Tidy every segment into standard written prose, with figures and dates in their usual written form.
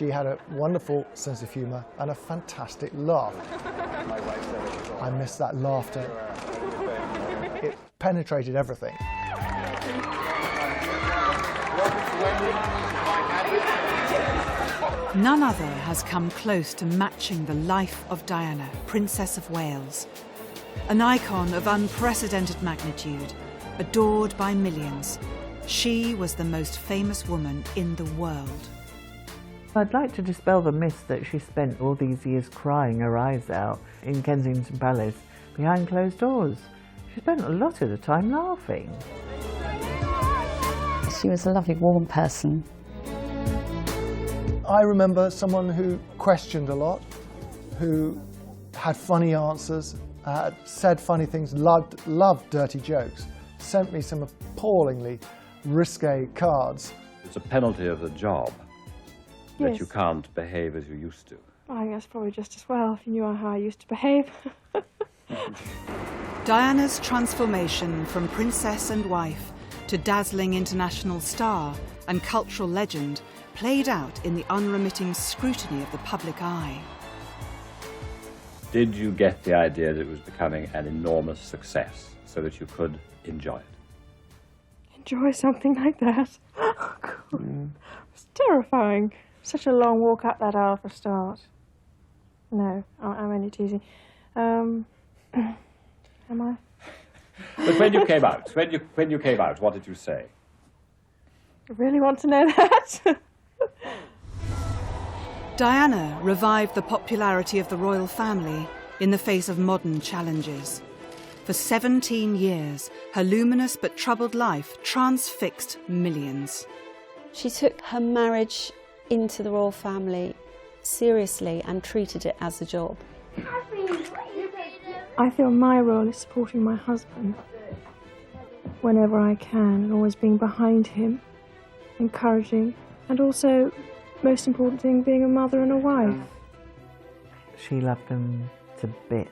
She had a wonderful sense of humour and a fantastic laugh. I miss that laughter. It penetrated everything. None other has come close to matching the life of Diana, Princess of Wales. An icon of unprecedented magnitude, adored by millions. She was the most famous woman in the world. I'd like to dispel the myth that she spent all these years crying her eyes out in Kensington Palace behind closed doors. She spent a lot of the time laughing. She was a lovely, warm person. I remember someone who questioned a lot, who had funny answers, said funny things, loved dirty jokes, sent me some appallingly risque cards. It's a penalty of the job that Yes. you can't behave as you used to. I think that's probably just as well, if you knew how I used to behave. Diana's transformation from princess and wife to dazzling international star and cultural legend played out in the unremitting scrutiny of the public eye. Did you get the idea that it was becoming an enormous success so that you could enjoy it? Enjoy something like that? Oh, God. It's terrifying. Such a long walk up that aisle for a start. No, I'm only teasing. Am I? But when you came out, when you came out, what did you say? I really want to know that. Diana revived the popularity of the royal family in the face of modern challenges. For 17 years, her luminous but troubled life transfixed millions. She took her marriage into the royal family seriously and treated it as a job. I feel my role is supporting my husband whenever I can, and always being behind him, encouraging, and also, most important thing, being a mother and a wife. She loved them to bits.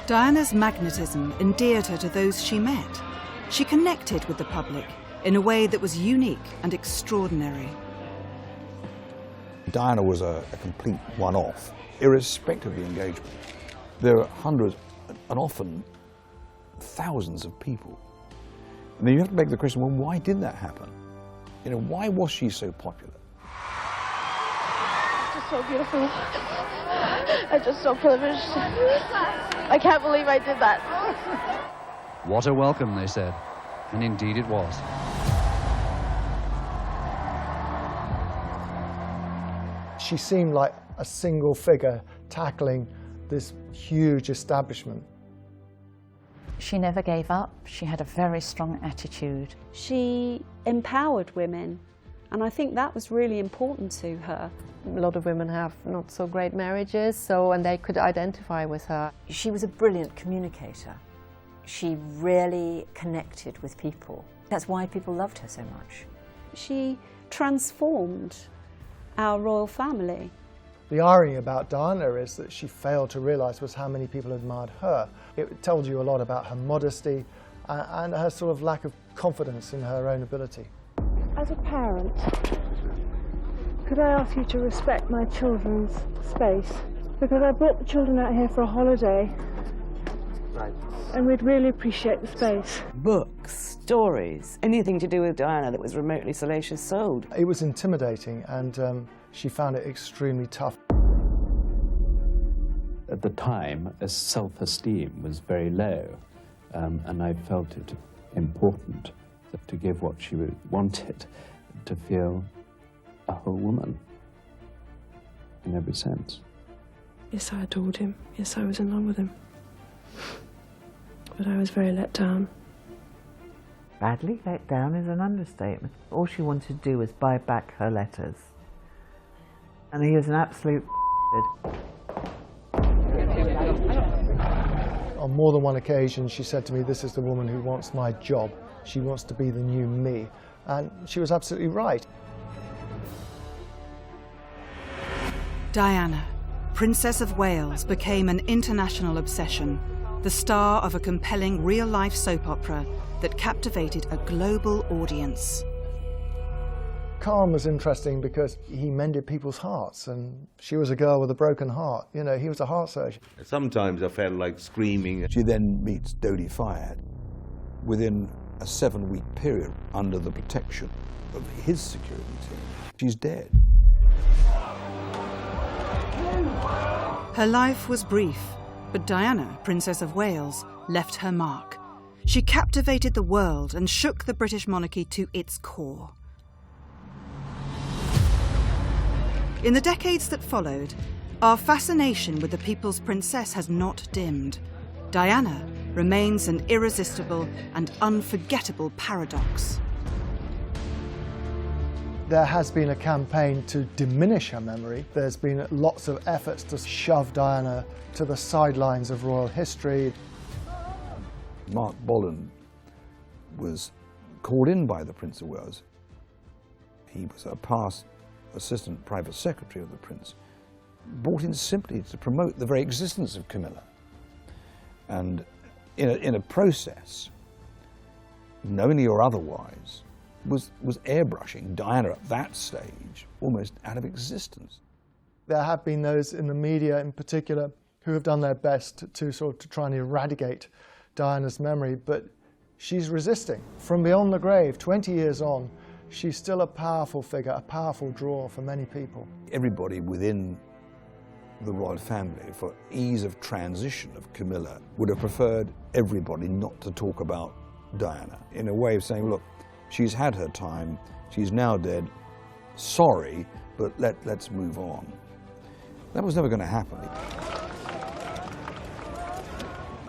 Diana's magnetism endeared her to those she met. She connected with the public in a way that was unique and extraordinary. Diana was a complete one-off, irrespective of the engagement. There are hundreds and often thousands of people. And then you have to make the question, well, why did that happen? You know, why was she so popular? It's just so beautiful. I'm just so privileged. I can't believe I did that. What a welcome, they said. And indeed it was. She seemed like a single figure tackling this huge establishment. She never gave up. She had a very strong attitude. She empowered women, and I think that was really important to her. A lot of women have not so great marriages, and they could identify with her. She was a brilliant communicator. She really connected with people. That's why people loved her so much. She transformed our royal family. The irony about Diana is that she failed to realise was how many people admired her. It told you a lot about her modesty and her sort of lack of confidence in her own ability. As a parent, could I ask you to respect my children's space? Because I brought the children out here for a holiday. Right. And we'd really appreciate the space. Books, stories, anything to do with Diana that was remotely salacious sold. It was intimidating, and she found it extremely tough. At the time, self-esteem was very low, and I felt it important to give what she wanted, to feel a whole woman in every sense. Yes, I adored him. Yes, I was in love with him. But I was very let down. Badly let down is an understatement. All she wanted to do was buy back her letters. And he was an absolute On more than one occasion, she said to me, "This is the woman who wants my job. She wants to be the new me." And she was absolutely right. Diana, Princess of Wales, became an international obsession. the star of a compelling real-life soap opera that captivated a global audience. Khan was interesting because he mended people's hearts, and she was a girl with a broken heart. You know, he was a heart surgeon. Sometimes I felt like screaming. She then meets Dodi Fayed within a 7-week period under the protection of his security team. She's dead. Her life was brief, but Diana, Princess of Wales, left her mark. She captivated the world and shook the British monarchy to its core. In the decades that followed, our fascination with the people's princess has not dimmed. Diana remains an irresistible and unforgettable paradox. There has been a campaign to diminish her memory. There's been lots of efforts to shove Diana to the sidelines of royal history. Mark Bolan was called in by the Prince of Wales. He was a past assistant private secretary of the Prince, brought in simply to promote the very existence of Camilla. And in a process, knowingly or otherwise, was airbrushing Diana at that stage almost out of existence. There have been those in the media in particular who have done their best to try and eradicate Diana's memory, but she's resisting. From beyond the grave, 20 years on, she's still a powerful figure, a powerful draw for many people. Everybody within the royal family, for ease of transition of Camilla, would have preferred everybody not to talk about Diana, in a way of saying, look, she's had her time, she's now dead, sorry, but let's move on. That was never going to happen.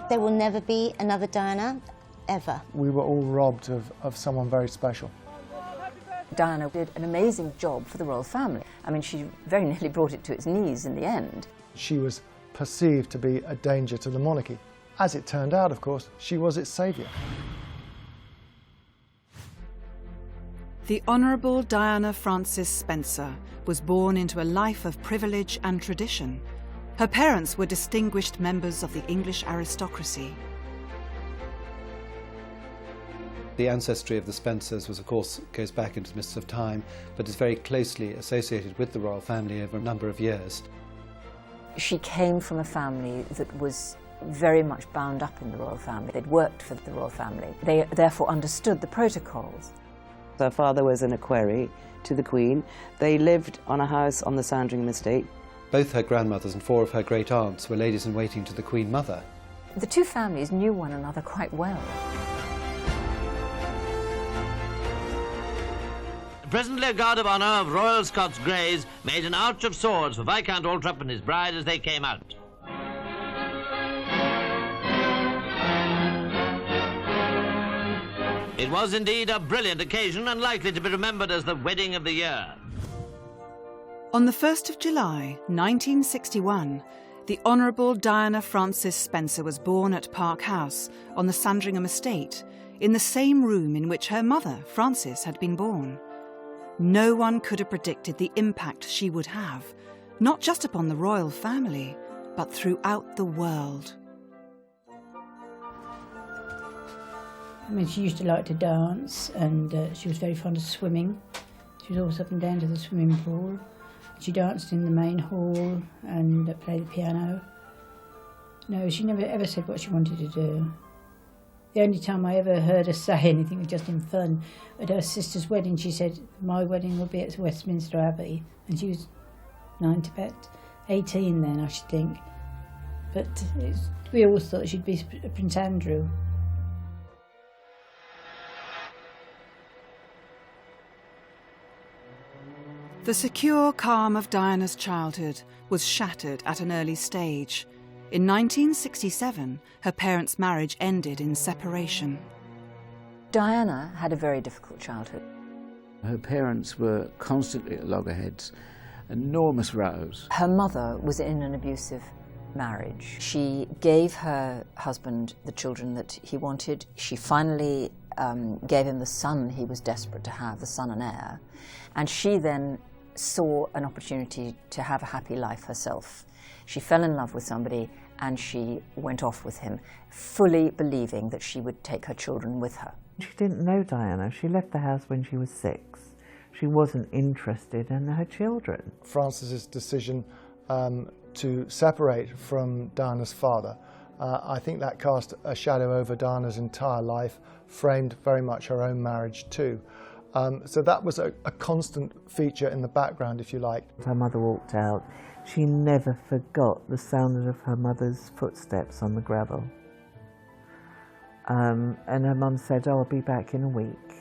There will never be another Diana, ever. We were all robbed of someone very special. Diana did an amazing job for the royal family. I mean, she very nearly brought it to its knees in the end. She was perceived to be a danger to the monarchy. As it turned out, of course, she was its saviour. The Honourable Diana Frances Spencer was born into a life of privilege and tradition. Her parents were distinguished members of the English aristocracy. The ancestry of the Spencers was, of course, goes back into the mists of time, but is very closely associated with the royal family over a number of years. She came from a family that was very much bound up in the royal family. They'd worked for the royal family. They therefore understood the protocols. Her father was an equerry to the Queen. They lived on a house on the Sandringham estate. Both her grandmothers and 4 of her great-aunts were ladies-in-waiting to the Queen Mother. The two families knew one another quite well. Presently a guard of honour of Royal Scots Greys made an arch of swords for Viscount Althorp and his bride as they came out. It was indeed a brilliant occasion and likely to be remembered as the wedding of the year. On the 1st of July, 1961, the Honourable Diana Frances Spencer was born at Park House on the Sandringham estate, in the same room in which her mother, Frances, had been born. No one could have predicted the impact she would have, not just upon the royal family, but throughout the world. I mean, she used to like to dance, and she was very fond of swimming. She was always up and down to the swimming pool. She danced in the main hall and played the piano. No, she never ever said what she wanted to do. The only time I ever heard her say anything was just in fun. At her sister's wedding, she said, my wedding will be at Westminster Abbey. And she was 18 then, I should think. But we always thought she'd be Prince Andrew. The secure calm of Diana's childhood was shattered at an early stage. In 1967, her parents' marriage ended in separation. Diana had a very difficult childhood. Her parents were constantly at loggerheads, enormous rows. Her mother was in an abusive marriage. She gave her husband the children that he wanted. She finally gave him the son he was desperate to have, the son and heir. And she then saw an opportunity to have a happy life herself. She fell in love with somebody and she went off with him, fully believing that she would take her children with her. She didn't know Diana. She left the house when she was 6. She wasn't interested in her children. Francis's decision to separate from Diana's father, I think that cast a shadow over Diana's entire life, framed very much her own marriage too. So that was a constant feature in the background, if you like. Her mother walked out. She never forgot the sound of her mother's footsteps on the gravel. And her mum said, "Oh, I'll be back in a week."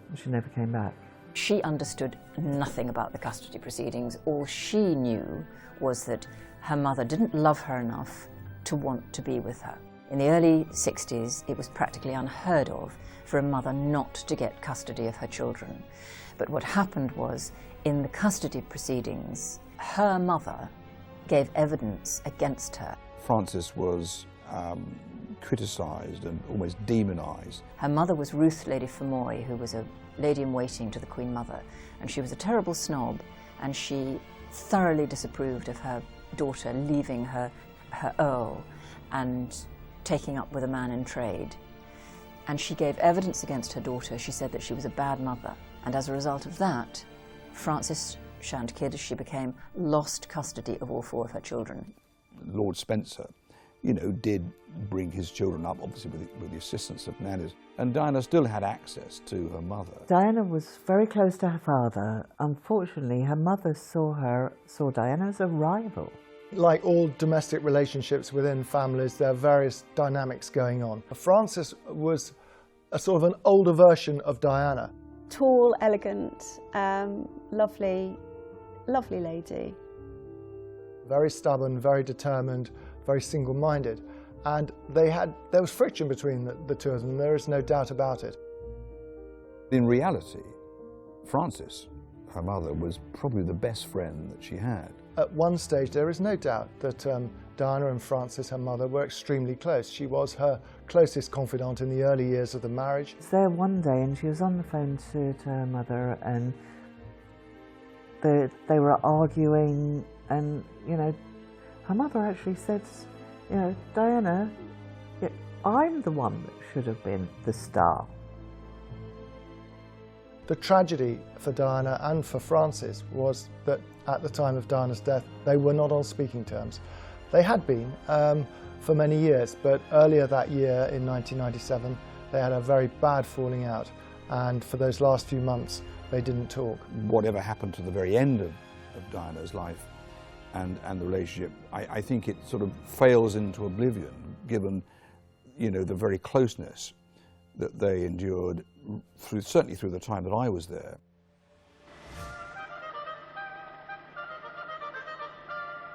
And she never came back. She understood nothing about the custody proceedings. All she knew was that her mother didn't love her enough to want to be with her. In the early 60s, it was practically unheard of for a mother not to get custody of her children. But what happened was, in the custody proceedings, her mother gave evidence against her. Frances was criticised and almost demonised. Her mother was Ruth Lady Fermoy, who was a lady-in-waiting to the Queen Mother, and she was a terrible snob, and she thoroughly disapproved of her daughter leaving her earl and taking up with a man in trade. And she gave evidence against her daughter. She said that she was a bad mother, and as a result of that, Frances Shandkid, as she became, lost custody of all 4 of her children. Lord Spencer, you know, did bring his children up, obviously with the assistance of nannies, and Diana still had access to her mother. Diana was very close to her father. Unfortunately, her mother saw Diana as a rival. Like all domestic relationships within families, there are various dynamics going on. Frances was a sort of an older version of Diana. Tall, elegant, lovely lady. Very stubborn, very determined, very single-minded. And there was friction between the two of them, there is no doubt about it. In reality, Frances, her mother, was probably the best friend that she had. At one stage, there is no doubt that Diana and Frances, her mother, were extremely close. She was her closest confidant in the early years of the marriage. I was there one day and she was on the phone to her mother, and they were arguing, and, you know, her mother actually said, you know, "Diana, I'm the one that should have been the star." The tragedy for Diana and for Frances was that at the time of Diana's death, they were not on speaking terms. They had been for many years, but earlier that year in 1997, they had a very bad falling out, and for those last few months, they didn't talk. Whatever happened to the very end of Diana's life and the relationship, I think it sort of fails into oblivion, given, you know, the very closeness that they endured, certainly through the time that I was there.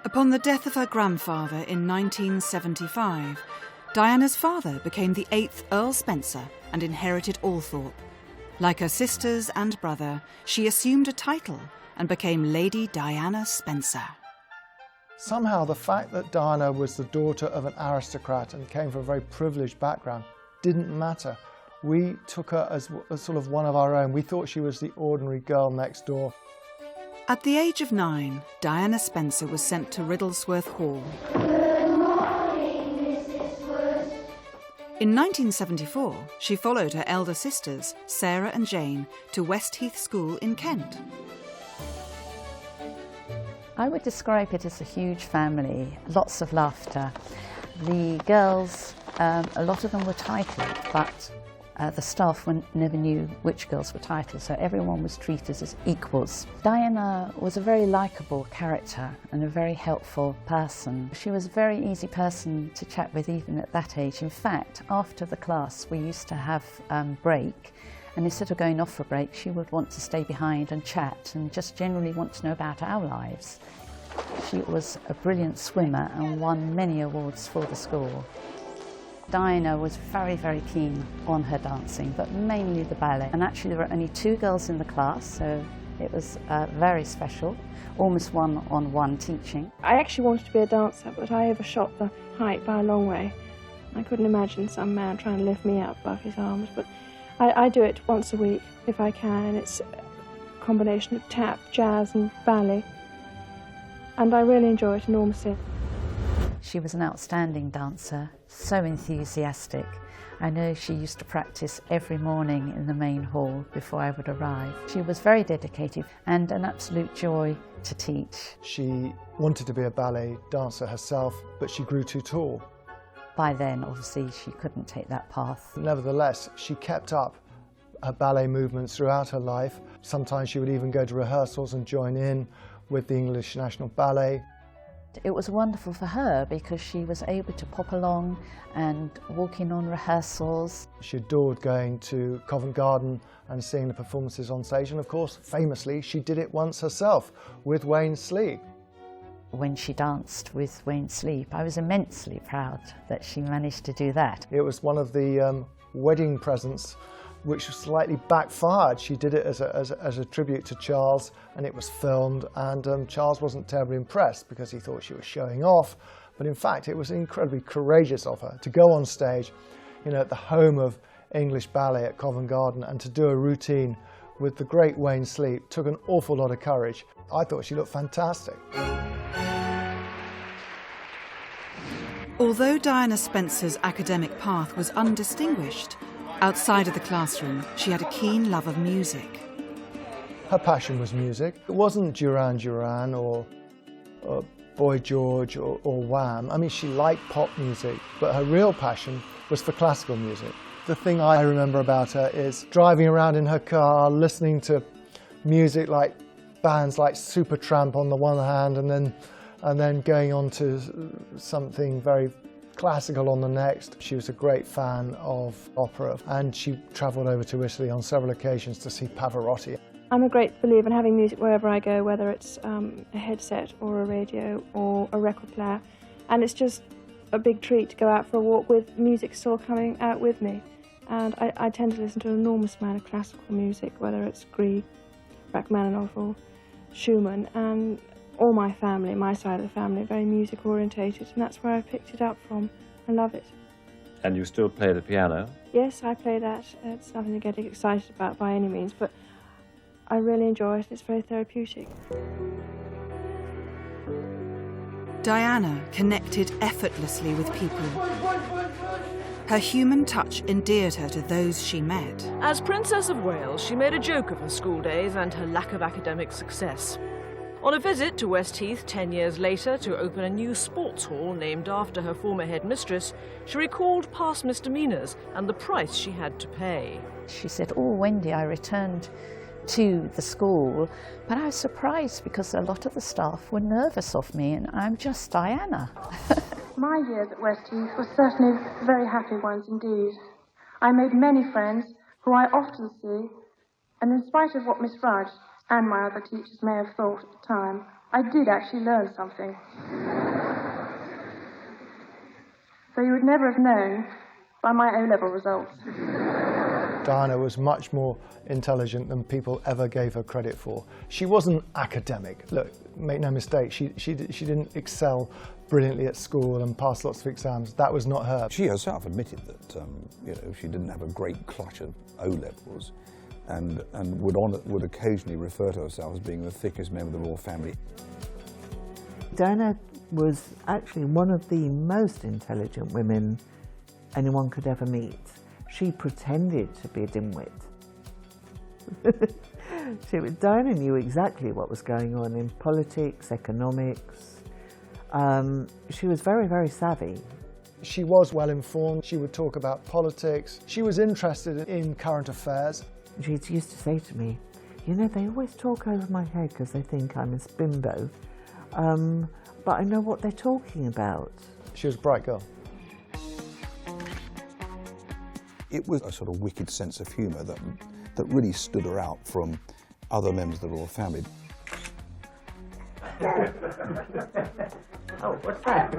Upon the death of her grandfather in 1975, Diana's father became the 8th Earl Spencer and inherited Althorpe. Like her sisters and brother, she assumed a title and became Lady Diana Spencer. Somehow the fact that Diana was the daughter of an aristocrat and came from a very privileged background didn't matter. We took her as sort of one of our own. We thought she was the ordinary girl next door. At the age of 9, Diana Spencer was sent to Riddlesworth Hall. Good morning, Mrs. Wood. In 1974, she followed her elder sisters, Sarah and Jane, to Westheath School in Kent. I would describe it as a huge family, lots of laughter. The girls, a lot of them were titled, but the staff never knew which girls were titled, so everyone was treated as equals. Diana was a very likeable character and a very helpful person. She was a very easy person to chat with even at that age. In fact, after the class we used to have break, and instead of going off for break, she would want to stay behind and chat and just generally want to know about our lives. She was a brilliant swimmer and won many awards for the school. Diana was very, very keen on her dancing, but mainly the ballet. And actually there were only 2 girls in the class, so it was very special, almost one-on-one teaching. I actually wanted to be a dancer, but I overshot the height by a long way. I couldn't imagine some man trying to lift me up above his arms, but I do it once a week if I can, and it's a combination of tap, jazz and ballet, and I really enjoy it enormously. She was an outstanding dancer, so enthusiastic. I know she used to practice every morning in the main hall before I would arrive. She was very dedicated and an absolute joy to teach. She wanted to be a ballet dancer herself, but she grew too tall. By then, obviously, she couldn't take that path. Nevertheless, she kept up her ballet movements throughout her life. Sometimes she would even go to rehearsals and join in with the English National Ballet. It was wonderful for her because she was able to pop along and walk in on rehearsals. She adored going to Covent Garden and seeing the performances on stage, and of course, famously, she did it once herself with Wayne Sleep. When she danced with Wayne Sleep, I was immensely proud that she managed to do that. It was one of the wedding presents which slightly backfired. She did it as a tribute to Charles, and it was filmed, and Charles wasn't terribly impressed because he thought she was showing off, but in fact it was incredibly courageous of her to go on stage, you know, at the home of English ballet at Covent Garden, and to do a routine with the great Wayne Sleep. Took an awful lot of courage. I thought she looked fantastic. Although Diana Spencer's academic path was undistinguished, outside of the classroom, she had a keen love of music. Her passion was music. It wasn't Duran Duran or Boy George or Wham. I mean, she liked pop music, but her real passion was for classical music. The thing I remember about her is driving around in her car, listening to music like bands like Supertramp on the one hand, and then going on to something very classical on the next. She was a great fan of opera, and she travelled over to Italy on several occasions to see Pavarotti. I'm a great believer in having music wherever I go, whether it's a headset or a radio or a record player, and it's just a big treat to go out for a walk with music still coming out with me. And I tend to listen to an enormous amount of classical music, whether it's Grieg, Rachmaninoff or Schumann, and all my family, my side of the family, are very music orientated, and that's where I picked it up from. I love it. And you still play the piano? Yes, I play that. It's nothing to get excited about by any means, but I really enjoy it. It's very therapeutic. Diana connected effortlessly with people. Her human touch endeared her to those she met. As Princess of Wales, she made a joke of her school days and her lack of academic success. On a visit to West Heath 10 years later to open a new sports hall named after her former headmistress, she recalled past misdemeanours and the price she had to pay. She said, "Oh, Wendy, I returned to the school, but I was surprised because a lot of the staff were nervous of me, and I'm just Diana." My years at West Heath were certainly very happy ones indeed. I made many friends who I often see, and in spite of what Miss Rudge and my other teachers may have thought at the time, I did actually learn something. So you would never have known by my O-level results. Diana was much more intelligent than people ever gave her credit for. She wasn't academic. Look, make no mistake, she didn't excel brilliantly at school and pass lots of exams. That was not her. She herself admitted that she didn't have a great clutch of O-levels, and would occasionally refer to herself as being the thickest member of the royal family. Diana was actually one of the most intelligent women anyone could ever meet. She pretended to be a dimwit. Diana knew exactly what was going on in politics, economics. She was very, very savvy. She was well informed. She would talk about politics. She was interested in current affairs. She used to say to me, "You know, they always talk over my head because they think I'm a spimbo, but I know what they're talking about." She was a bright girl. It was a sort of wicked sense of humour that really stood her out from other members of the royal family. Oh, what's that?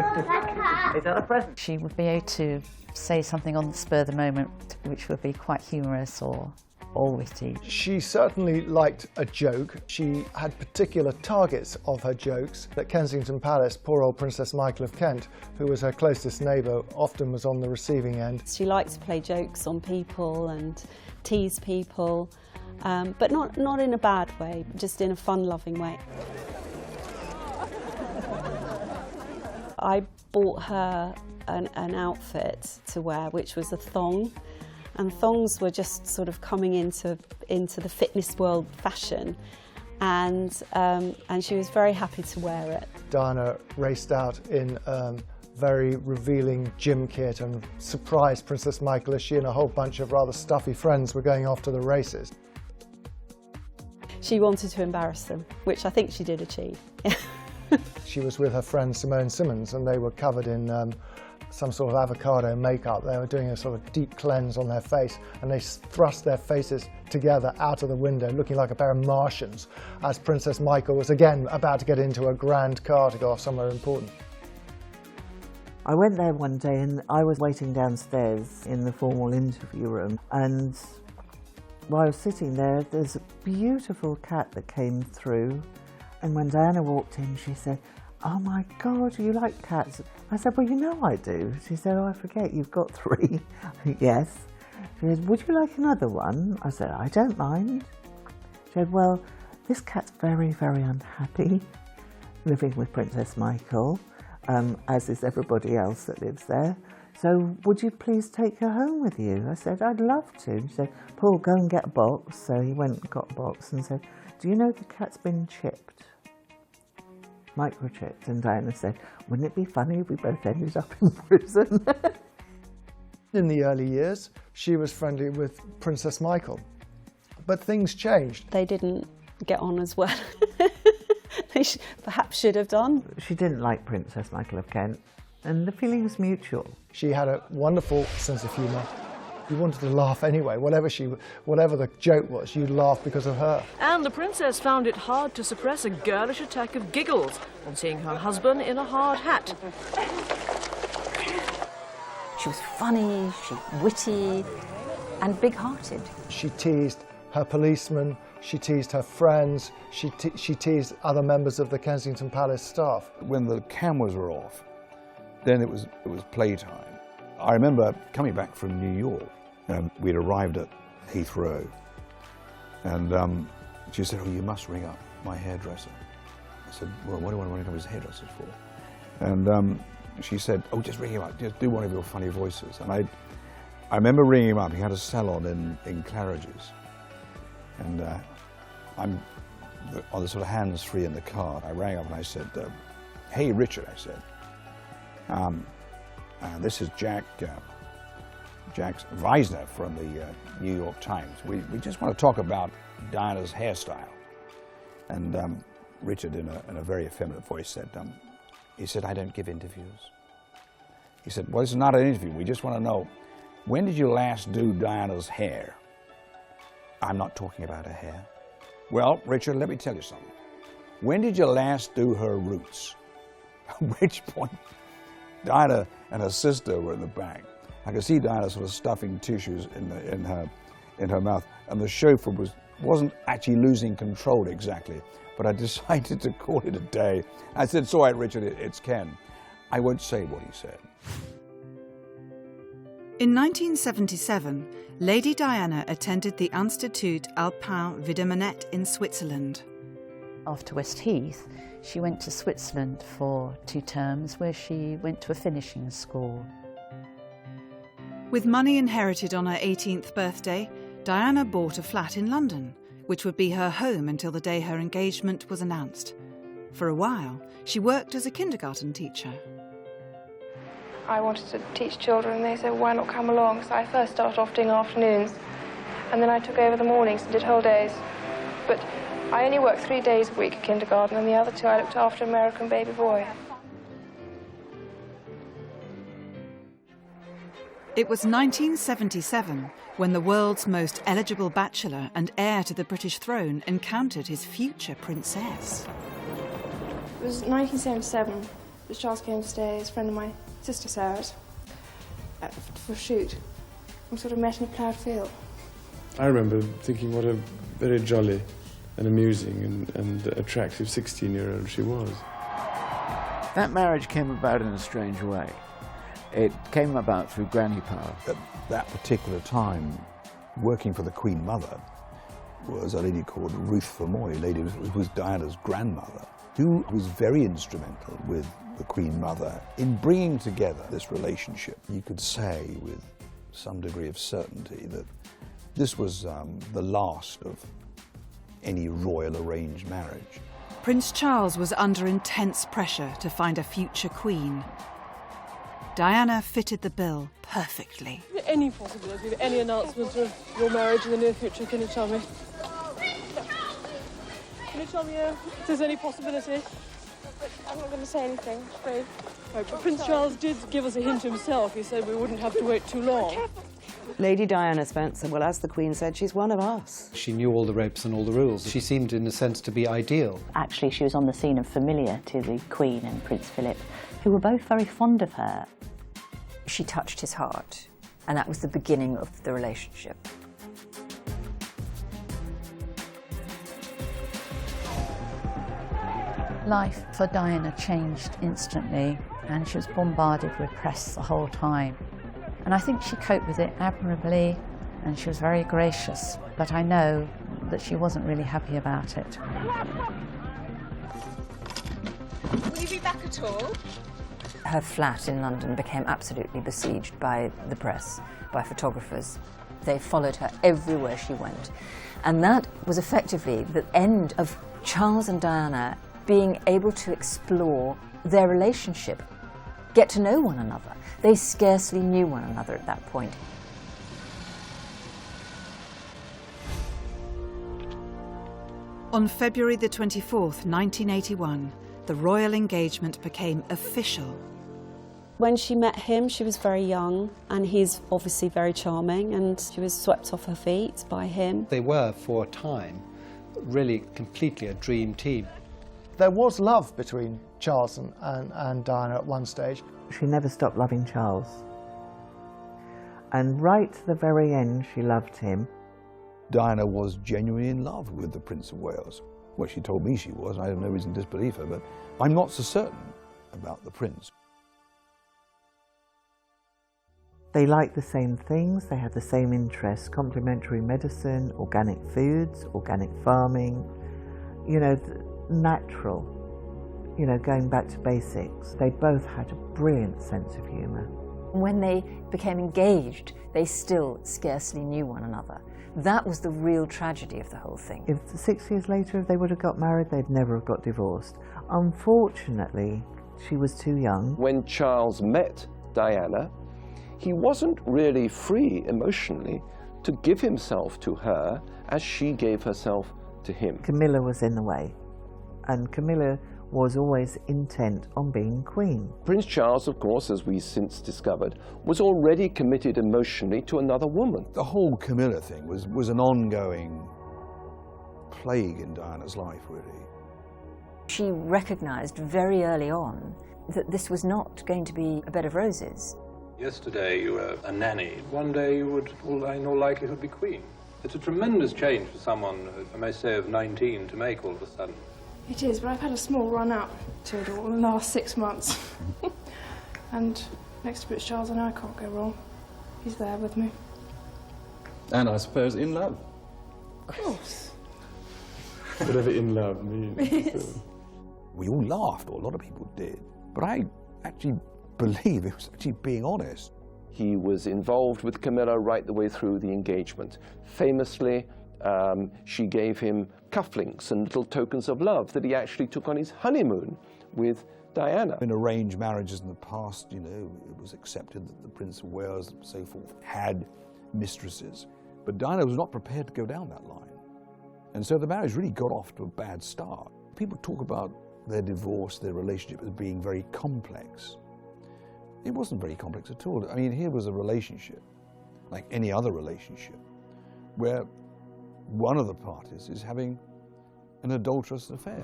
Is that a present? She would be able to say something on the spur of the moment which would be quite humorous or witty. She certainly liked a joke. She had particular targets of her jokes. At Kensington Palace, poor old Princess Michael of Kent, who was her closest neighbour, often was on the receiving end. She liked to play jokes on people and tease people, but not in a bad way, just in a fun-loving way. I bought her an outfit to wear, which was a thong, and thongs were just sort of coming into the fitness world fashion, and she was very happy to wear it. Diana raced out in very revealing gym kit and surprised Princess Michael as she and a whole bunch of rather stuffy friends were going off to the races. She wanted to embarrass them, which I think she did achieve. She was with her friend Simone Simmons, and they were covered in some sort of avocado makeup. They were doing a sort of deep cleanse on their face, and they thrust their faces together out of the window, looking like a pair of Martians, as Princess Michael was again about to get into a grand car to go off somewhere important. I went there one day and I was waiting downstairs in the formal interview room, and while I was sitting there, there's a beautiful cat that came through, and when Diana walked in, she said, "Oh my God, you like cats?" I said, "Well, you know I do." She said, "Oh, I forget, you've got 3. Yes. She said, "Would you like another one?" I said, "I don't mind." She said, "Well, this cat's very, very unhappy living with Princess Michael, as is everybody else that lives there. So would you please take her home with you?" I said, "I'd love to." She said, "Paul, go and get a box." So he went and got a box and said, "Do you know the cat's been chipped? Microchipped." And Diana said, "Wouldn't it be funny if we both ended up in prison?" In the early years, she was friendly with Princess Michael, but things changed. They didn't get on as well. They perhaps should have done. She didn't like Princess Michael of Kent, and the feeling was mutual. She had a wonderful sense of humour. You wanted to laugh anyway. Whatever the joke was, you'd laugh because of her. And the princess found it hard to suppress a girlish attack of giggles on seeing her husband in a hard hat. She was funny, witty, and big-hearted. She teased her policemen, she teased her friends, she teased other members of the Kensington Palace staff. When the cameras were off, then it was playtime. I remember coming back from New York, and we'd arrived at Heathrow, and she said, "Oh, you must ring up my hairdresser." I said, "Well, what do I want to know his hairdresser for?" And she said, "Oh, just ring him up, just do one of your funny voices." And I remember ringing him up. He had a salon in Claridge's, and I'm on the sort of hands-free in the car. I rang up and I said, "Hey, Richard," I said, "this is Jack Weisner from the New York Times. We just want to talk about Diana's hairstyle." And Richard, in a very effeminate voice, said, he said, "I don't give interviews." He said, "Well, this is not an interview. We just want to know, when did you last do Diana's hair?" "I'm not talking about her hair." "Well, Richard, let me tell you something. When did you last do her roots?" At which point, Diana and her sister were in the back. I could see Diana sort of stuffing tissues in her mouth, and the chauffeur wasn't actually losing control exactly. But I decided to call it a day. I said, "It's all right, Richard, it's Ken." I won't say what he said. In 1977, Lady Diana attended the Institut Alpin Videmanette in Switzerland. After Westheath, she went to Switzerland for 2 terms, where she went to a finishing school. With money inherited on her 18th birthday, Diana bought a flat in London, which would be her home until the day her engagement was announced. For a while, she worked as a kindergarten teacher. I wanted to teach children, and they said, "Why not come along?" So I first started off doing afternoons, and then I took over the mornings and did whole days. But I only worked 3 days a week at kindergarten, and the other 2 I looked after American baby boy. It was 1977 when the world's most eligible bachelor and heir to the British throne encountered his future princess. It was 1977. Charles came to stay as a friend of my sister Sarah's for a shoot. We sort of met in a ploughed field. I remember thinking what a very jolly and amusing and attractive 16-year-old she was. That marriage came about in a strange way. It came about through granny power. At that particular time, working for the Queen Mother was a lady called Ruth Fermoy, a lady who was Diana's grandmother, who was very instrumental with the Queen Mother, in bringing together this relationship, you could say with some degree of certainty that this was the last of any royal arranged marriage. Prince Charles was under intense pressure to find a future queen. Diana fitted the bill perfectly. Is there any possibility that any announcement of your marriage in the near future, can you tell me? Can you tell me if there's any possibility? I'm not going to say anything, I'm afraid. Right, but Prince Charles did give us a hint himself. He said we wouldn't have to wait too long. Lady Diana Spencer, well, as the Queen said, she's one of us. She knew all the ropes and all the rules. She seemed, in a sense, to be ideal. Actually, she was on the scene and familiar to the Queen and Prince Philip, who were both very fond of her. She touched his heart, and that was the beginning of the relationship. Life for Diana changed instantly, and she was bombarded with press the whole time. And I think she coped with it admirably, and she was very gracious, but I know that she wasn't really happy about it. Will you be back at all? Her flat in London became absolutely besieged by the press, by photographers. They followed her everywhere she went. And that was effectively the end of Charles and Diana being able to explore their relationship, get to know one another. They scarcely knew one another at that point. On February the 24th, 1981, the royal engagement became official. When she met him, she was very young, and he's obviously very charming, and she was swept off her feet by him. They were, for a time, really completely a dream team. There was love between Charles and Diana at one stage. She never stopped loving Charles. And right to the very end, she loved him. Diana was genuinely in love with the Prince of Wales. Well, she told me she was, and I have no reason to disbelieve her, but I'm not so certain about the Prince. They liked the same things, they had the same interests: complementary medicine, organic foods, organic farming, you know, natural, you know, going back to basics. They both had a brilliant sense of humour. When they became engaged, they still scarcely knew one another. That was the real tragedy of the whole thing. If 6 years later, if they would have got married, they'd never have got divorced. Unfortunately, she was too young. When Charles met Diana, he wasn't really free emotionally to give himself to her as she gave herself to him. Camilla was in the way, and Camilla was always intent on being queen. Prince Charles, of course, as we since discovered, was already committed emotionally to another woman. The whole Camilla thing was an ongoing plague in Diana's life, really. She recognised very early on that this was not going to be a bed of roses. Yesterday you were a nanny. One day you would, in all likelihood, be queen. It's a tremendous change for someone, I may say, of 19 to make all of a sudden. It is, but I've had a small run up to it all in the last 6 months. And next to Prince Charles, I know I can't go wrong. He's there with me. And I suppose in love. Of course. Whatever in love means. We all laughed, or a lot of people did, but I actually believe he was actually being honest. He was involved with Camilla right the way through the engagement. Famously, she gave him cufflinks and little tokens of love that he actually took on his honeymoon with Diana. In arranged marriages in the past, you know, it was accepted that the Prince of Wales and so forth had mistresses, but Diana was not prepared to go down that line. And so the marriage really got off to a bad start. People talk about their divorce, their relationship as being very complex. It wasn't very complex at all. I mean, here was a relationship, like any other relationship, where one of the parties is having an adulterous affair.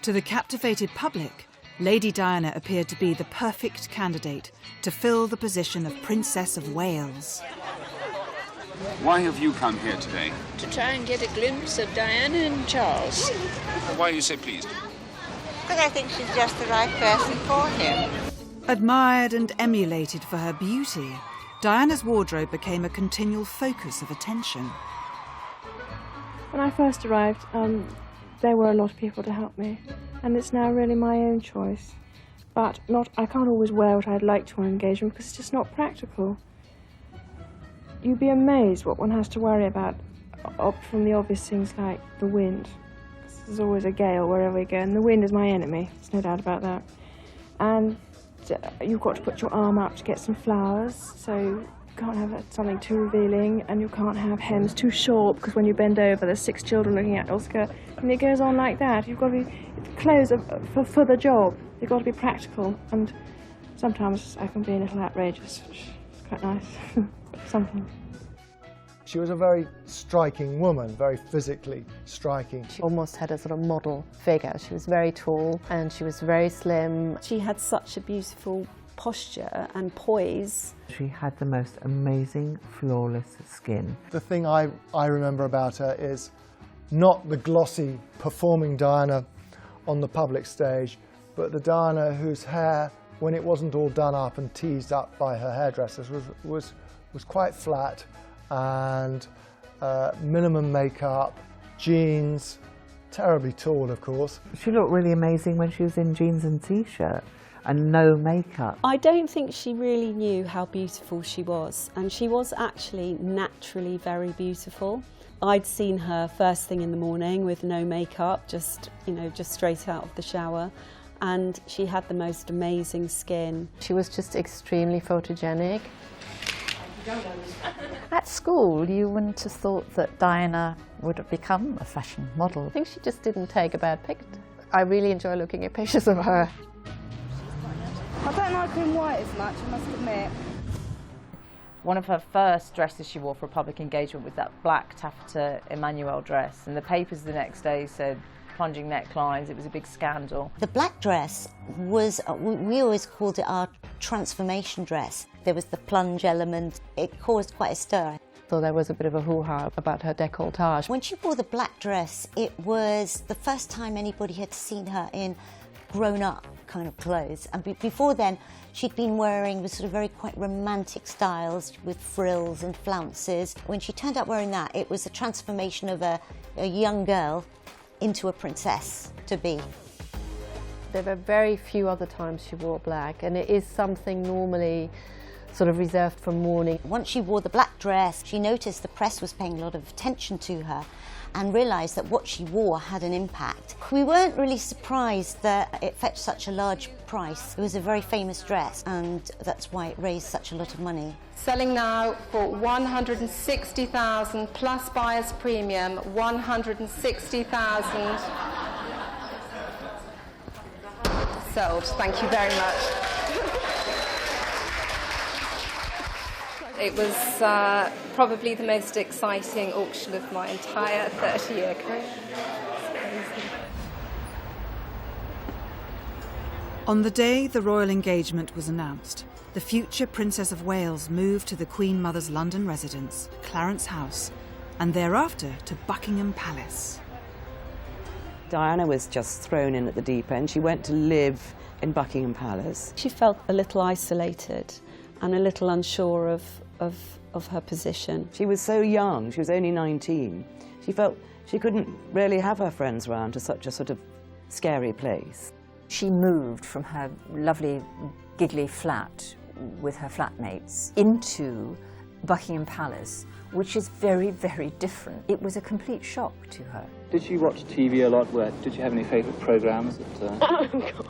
To the captivated public, Lady Diana appeared to be the perfect candidate to fill the position of Princess of Wales. Why have you come here today? To try and get a glimpse of Diana and Charles. Why are you so pleased? Because I think she's just the right person for him. Admired and emulated for her beauty, Diana's wardrobe became a continual focus of attention. When I first arrived, there were a lot of people to help me, and it's now really my own choice. But I can't always wear what I'd like to on engagement because it's just not practical. You'd be amazed what one has to worry about from the obvious things like the wind. There's always a gale wherever we go, and the wind is my enemy, there's no doubt about that. And you've got to put your arm up to get some flowers, so you can't have something too revealing, and you can't have hems too short because when you bend over there's 6 children looking at your skirt, and it goes on like that. You've got to be, clothes for the job, you've got to be practical, and sometimes I can be a little outrageous, which is quite nice, sometimes. She was a very striking woman, very physically striking. She almost had a sort of model figure. She was very tall and she was very slim. She had such a beautiful posture and poise. She had the most amazing, flawless skin. The thing I remember about her is not the glossy performing Diana on the public stage, but the Diana whose hair, when it wasn't all done up and teased up by her hairdressers, was quite flat, and minimum makeup, jeans, terribly tall of course. She looked really amazing when she was in jeans and t-shirt and no makeup. I don't think she really knew how beautiful she was, and she was actually naturally very beautiful. I'd seen her first thing in the morning with no makeup, just straight out of the shower, and she had the most amazing skin. She was just extremely photogenic. At school, you wouldn't have thought that Diana would have become a fashion model. I think she just didn't take a bad pick. I really enjoy looking at pictures of her. I don't like her in white as much, I must admit. One of her first dresses she wore for a public engagement was that black taffeta Emmanuel dress, and the papers the next day said plunging necklines. It was a big scandal. The black dress was, we always called it our transformation dress. There was the plunge element. It caused quite a stir. So there was a bit of a hoo-ha about her décolletage. When she wore the black dress, it was the first time anybody had seen her in grown-up kind of clothes. And before then, she'd been wearing sort of very quite romantic styles with frills and flounces. When she turned up wearing that, it was a transformation of a young girl into a princess to be. There were very few other times she wore black, and it is something normally sort of reserved for mourning. Once she wore the black dress, she noticed the press was paying a lot of attention to her and realised that what she wore had an impact. We weren't really surprised that it fetched such a large price. It was a very famous dress, and that's why it raised such a lot of money. Selling now for $160,000 plus buyer's premium, $160,000. Sold. Thank you very much. It was probably the most exciting auction of my entire 30-year career. On the day the royal engagement was announced, the future Princess of Wales moved to the Queen Mother's London residence, Clarence House, and thereafter to Buckingham Palace. Diana was just thrown in at the deep end. She went to live in Buckingham Palace. She felt a little isolated and a little unsure of her position. She was so young, she was only 19. She felt she couldn't really have her friends around to such a sort of scary place. She moved from her lovely giggly flat with her flatmates into Buckingham Palace, which is very, very different. It was a complete shock to her. Did she watch TV a lot? Did you have any favourite programmes? Oh, God.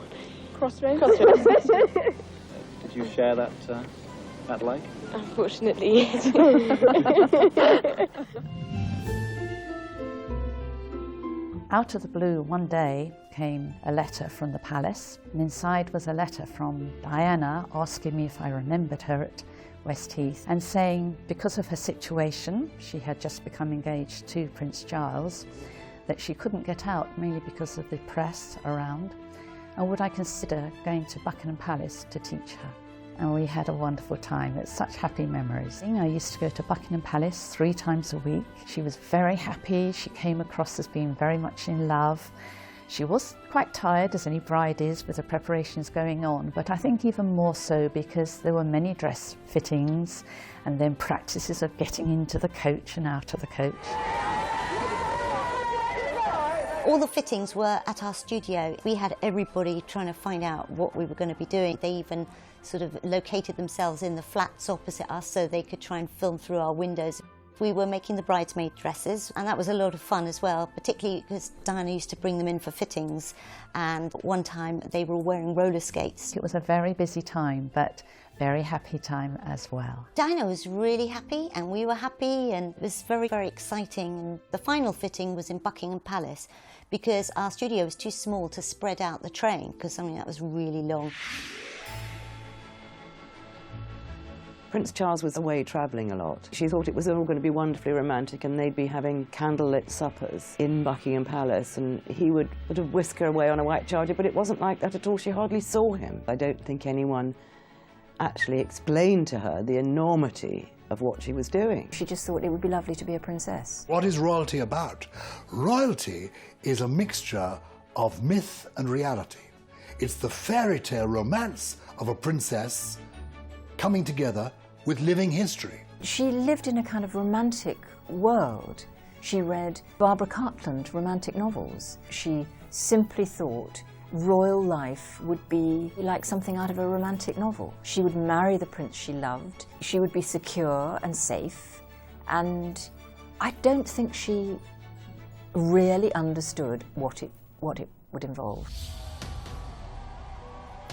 Crossroads. Did you share that like? Unfortunately, yes. Out of the blue, one day came a letter from the palace, and inside was a letter from Diana asking me if I remembered her at Westheath, and saying because of her situation, she had just become engaged to Prince Charles, that she couldn't get out, mainly because of the press around, and would I consider going to Buckingham Palace to teach her. And we had a wonderful time. It's such happy memories. I used to go to Buckingham Palace 3 times a week. She was very happy. She came across as being very much in love. She was quite tired, as any bride is, with the preparations going on, but I think even more so because there were many dress fittings and then practices of getting into the coach and out of the coach. All the fittings were at our studio. We had everybody trying to find out what we were going to be doing. They even sort of located themselves in the flats opposite us so they could try and film through our windows. We were making the bridesmaid dresses, and that was a lot of fun as well, particularly because Diana used to bring them in for fittings, and one time they were wearing roller skates. It was a very busy time, but very happy time as well. Diana was really happy, and we were happy, and it was very, very exciting. The final fitting was in Buckingham Palace, because our studio was too small to spread out the train, because something that was really long. Prince Charles was away travelling a lot. She thought it was all going to be wonderfully romantic and they'd be having candlelit suppers in Buckingham Palace and he would sort of whisk her away on a white charger, but it wasn't like that at all. She hardly saw him. I don't think anyone actually explained to her the enormity of what she was doing. She just thought it would be lovely to be a princess. What is royalty about? Royalty is a mixture of myth and reality. It's the fairy tale romance of a princess coming together with living history. She lived in a kind of romantic world. She read Barbara Cartland romantic novels. She simply thought royal life would be like something out of a romantic novel. She would marry the prince she loved. She would be secure and safe. And I don't think she really understood what it would involve.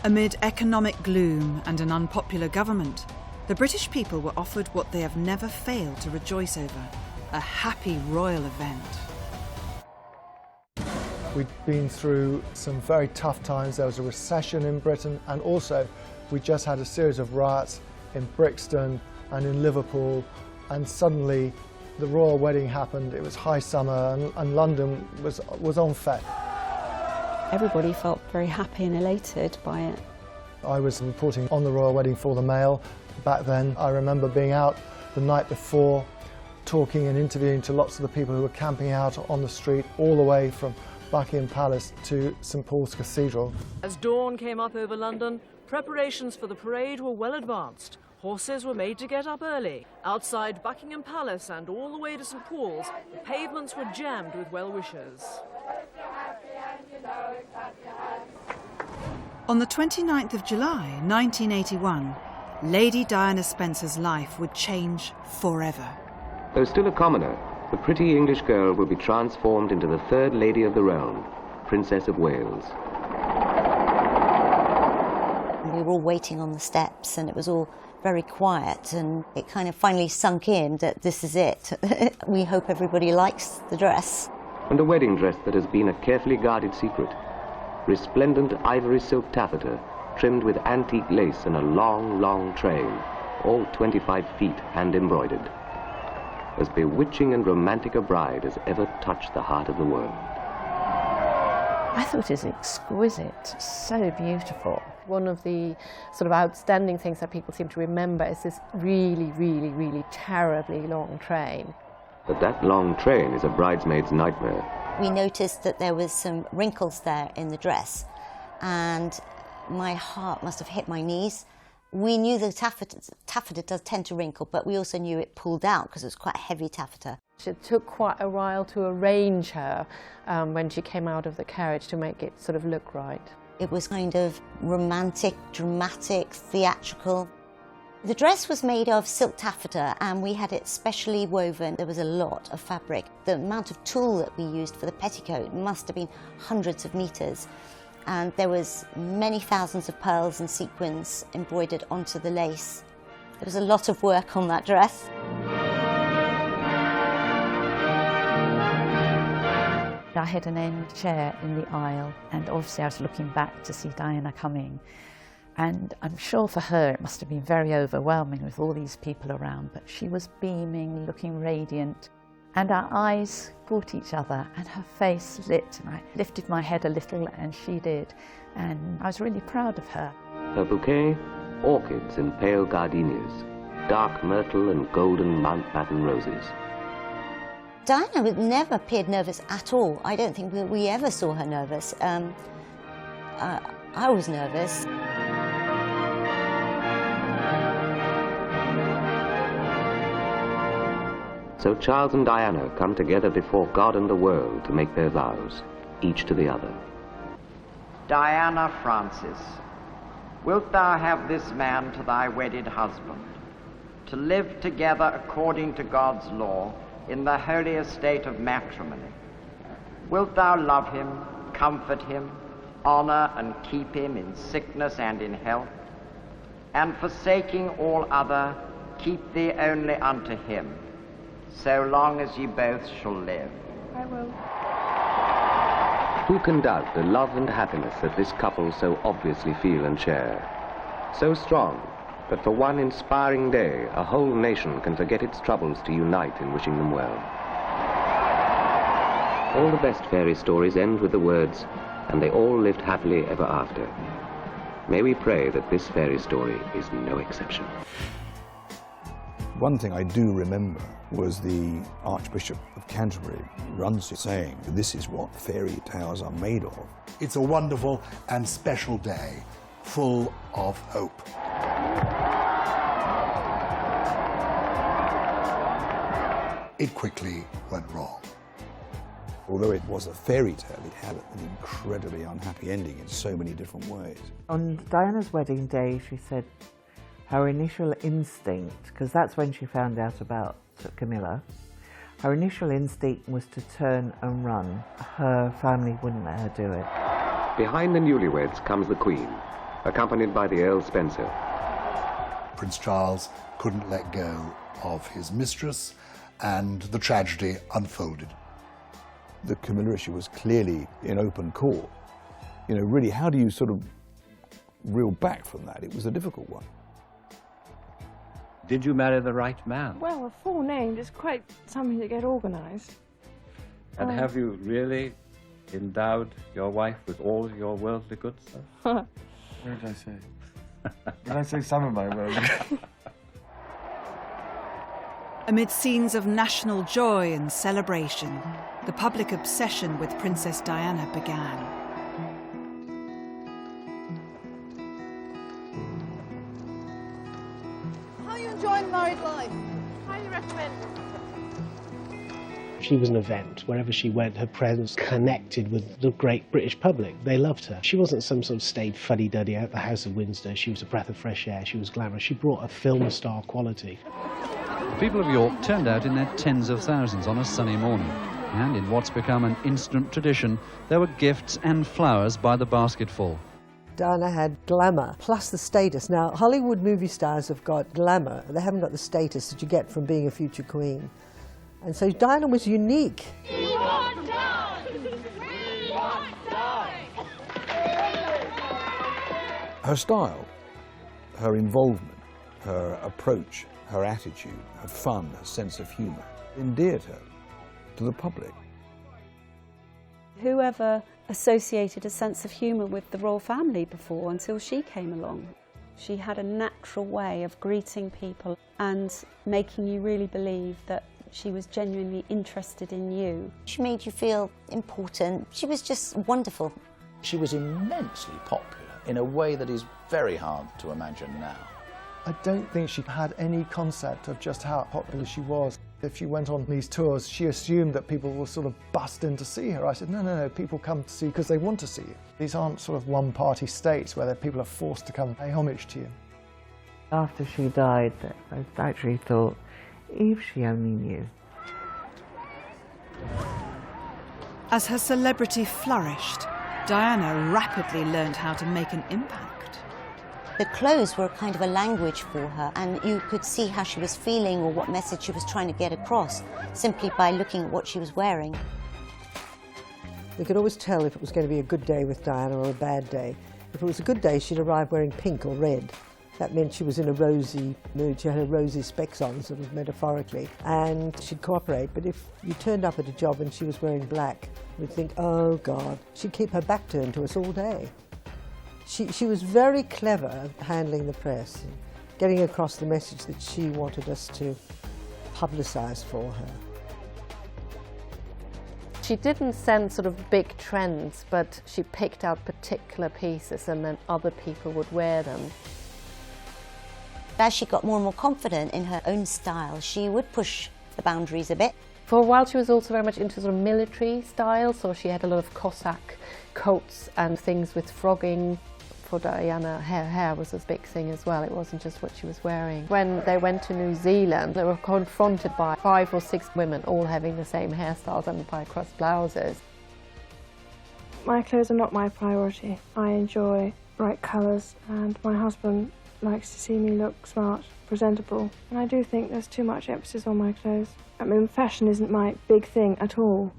Amid economic gloom and an unpopular government, the British people were offered what they have never failed to rejoice over, a happy royal event. We'd been through some very tough times. There was a recession in Britain, and also we just had a series of riots in Brixton and in Liverpool, and suddenly the royal wedding happened. It was high summer and London was on fete. Everybody felt very happy and elated by it. I was reporting on the royal wedding for the Mail back then. I remember being out the night before, talking and interviewing to lots of the people who were camping out on the street all the way from Buckingham Palace to St Paul's Cathedral. As dawn came up over London, preparations for the parade were well advanced. Horses were made to get up early. Outside Buckingham Palace and all the way to St Paul's, the pavements were jammed with well-wishers. On the 29th of July, 1981, Lady Diana Spencer's life would change forever. Though still a commoner, the pretty English girl will be transformed into the third lady of the realm, Princess of Wales. We were all waiting on the steps and it was all very quiet, and it kind of finally sunk in that this is it. We hope everybody likes the dress. And a wedding dress that has been a carefully guarded secret. Resplendent ivory silk taffeta, trimmed with antique lace and a long, long train, all 25 feet hand embroidered. As bewitching and romantic a bride as ever touched the heart of the world. I thought it was exquisite, so beautiful. One of the sort of outstanding things that people seem to remember is this really, really, really terribly long train. But that long train is a bridesmaid's nightmare. We noticed that there was some wrinkles there in the dress, and my heart must have hit my knees. We knew the taffeta does tend to wrinkle, but we also knew it pulled out because it was quite heavy taffeta. It took quite a while to arrange her when she came out of the carriage to make it sort of look right. It was kind of romantic, dramatic, theatrical. The dress was made of silk taffeta and we had it specially woven. There was a lot of fabric. The amount of tulle that we used for the petticoat must have been hundreds of meters. And there was many thousands of pearls and sequins embroidered onto the lace. There was a lot of work on that dress. I had an end chair in the aisle, and obviously I was looking back to see Diana coming. And I'm sure for her it must have been very overwhelming with all these people around, but she was beaming, looking radiant. And our eyes caught each other and her face lit, and I lifted my head a little and she did. And I was really proud of her. Her bouquet, orchids and pale gardenias, dark myrtle and golden Mountbatten roses. Diana never appeared nervous at all. I don't think we ever saw her nervous. I was nervous. So Charles and Diana come together before God and the world to make their vows. each to the other. Diana Francis, wilt thou have this man to thy wedded husband, to live together according to God's law in the holy estate of matrimony? Wilt thou love him, comfort him, honor and keep him in sickness and in health, and forsaking all other, keep thee only unto him, so long as ye both shall live? I will. Who can doubt the love and happiness that this couple so obviously feel and share? So strong that for one inspiring day, a whole nation can forget its troubles to unite in wishing them well. All the best fairy stories end with the words, "And they all lived happily ever after." May we pray that this fairy story is no exception. One thing I do remember was the Archbishop of Canterbury, Runcie, saying, "This is what fairy tales are made of." It's a wonderful and special day, full of hope. It quickly went wrong. Although it was a fairy tale, it had an incredibly unhappy ending in so many different ways. On Diana's wedding day, she said her initial instinct, because that's when she found out about Camilla, her initial instinct was to turn and run. Her family wouldn't let her do it. Behind the newlyweds comes the Queen, accompanied by the Earl Spencer. Prince Charles couldn't let go of his mistress, and the tragedy unfolded. The Camilla issue was clearly in open court. You know, really, how do you sort of reel back from that? It was a difficult one. Did you marry the right man? Well, a full name is quite something to get organised. And have you really endowed your wife with all your worldly goods? What did I say? Did I say some of my worldly goods? Amid scenes of national joy and celebration, the public obsession with Princess Diana began. How are you enjoying married life? Highly recommend. She was an event. Wherever she went, her presence connected with the great British public. They loved her. She wasn't some sort of staid fuddy-duddy out the House of Windsor. She was a breath of fresh air. She was glamorous. She brought a film star quality. The people of York turned out in their tens of thousands on a sunny morning. And in what's become an instant tradition, there were gifts and flowers by the basketful. Diana had glamour, plus the status. Now, Hollywood movie stars have got glamour. They haven't got the status that you get from being a future queen. And so Diana was unique. We want down! We want down! Her style, her involvement, her approach, her attitude, her fun, her sense of humour, endeared her to the public. Whoever associated a sense of humour with the royal family before until she came along? She had a natural way of greeting people and making you really believe that she was genuinely interested in you. She made you feel important. She was just wonderful. She was immensely popular in a way that is very hard to imagine now. I don't think she had any concept of just how popular she was. If she went on these tours, she assumed that people will sort of bust in to see her. I said, no, people come to see you because they want to see you. These aren't sort of one-party states where people are forced to come pay homage to you. After she died, I actually thought, if she only knew. As her celebrity flourished, Diana rapidly learned how to make an impact. The clothes were kind of a language for her, and you could see how she was feeling or what message she was trying to get across simply by looking at what she was wearing. You could always tell if it was going to be a good day with Diana or a bad day. If it was a good day, she'd arrive wearing pink or red. That meant she was in a rosy mood. She had her rosy specs on, sort of metaphorically, and she'd cooperate. But if you turned up at a job and she was wearing black, we'd think, oh God. She'd keep her back turned to us all day. She was very clever at handling the press, and getting across the message that she wanted us to publicise for her. She didn't send sort of big trends, but she picked out particular pieces and then other people would wear them. As she got more and more confident in her own style, she would push the boundaries a bit. For a while she was also very much into sort of military style, so she had a lot of Cossack coats and things with frogging. For Diana, her hair was a big thing as well, it wasn't just what she was wearing. When they went to New Zealand, they were confronted by 5 or 6 women all having the same hairstyles and high-crossed blouses. My clothes are not my priority. I enjoy bright colours, and my husband likes to see me look smart, presentable, and I do think there's too much emphasis on my clothes. I mean, fashion isn't my big thing at all.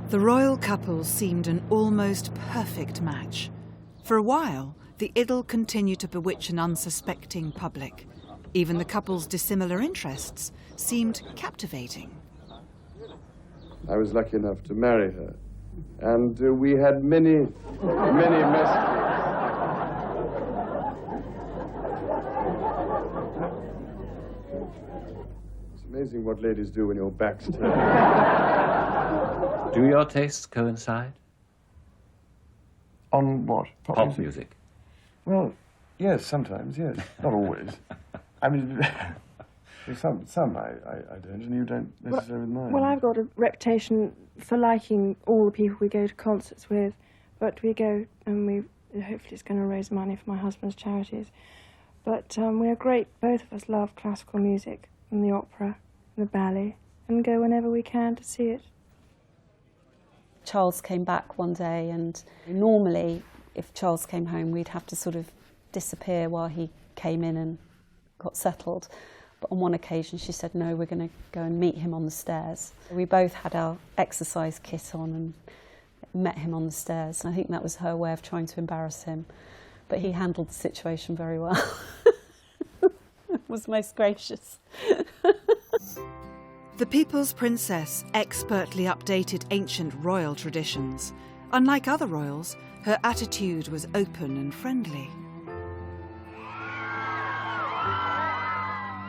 The royal couple seemed an almost perfect match. For a while, the idyll continued to bewitch an unsuspecting public. Even the couple's dissimilar interests seemed captivating. I was lucky enough to marry her, and we had many messages. It's amazing what ladies do when your back's turned. Do your tastes coincide? On what? Pop music. Well, yes, sometimes, yes. Not always. I mean, some I don't, and you don't necessarily with mine. Well, I've got a reputation for liking all the people we go to concerts with, but we go and hopefully it's going to raise money for my husband's charities. But we're great, both of us love classical music and the opera and the ballet, and go whenever we can to see it. Charles came back one day, and normally if Charles came home we'd have to sort of disappear while he came in and got settled. But on one occasion she said, no, we're going to go and meet him on the stairs. We both had our exercise kit on and met him on the stairs, and I think that was her way of trying to embarrass him. But he handled the situation very well. Was most gracious. The People's Princess expertly updated ancient royal traditions. Unlike other royals, her attitude was open and friendly.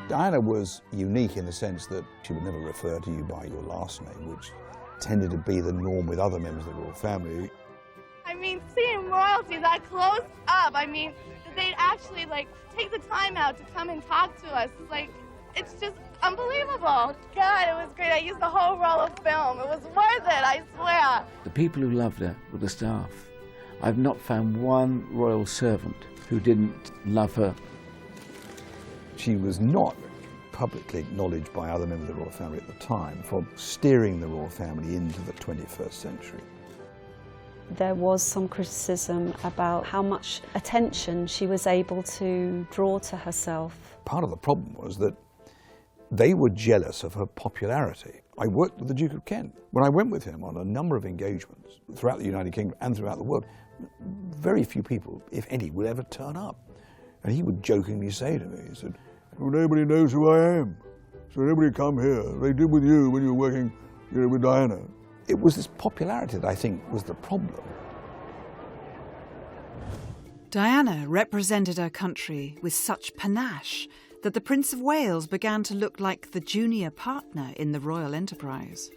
Diana was unique in the sense that she would never refer to you by your last name, which tended to be the norm with other members of the royal family. I mean, seeing royalty that close up, I mean, they'd actually, like, take the time out to come and talk to us. Like, it's just unbelievable. God, it was great. I used the whole roll of film. It was worth it, I swear. The people who loved her were the staff. I've not found one royal servant who didn't love her. She was not publicly acknowledged by other members of the royal family at the time for steering the royal family into the 21st century. There was some criticism about how much attention she was able to draw to herself. Part of the problem was that they were jealous of her popularity. I worked with the Duke of Kent. When I went with him on a number of engagements throughout the United Kingdom and throughout the world, very few people, if any, would ever turn up. And he would jokingly say to me, he said, well, nobody knows who I am, so nobody come here. They did with you when you were working, with Diana. It was this popularity that I think was the problem. Diana represented her country with such panache that the Prince of Wales began to look like the junior partner in the royal enterprise.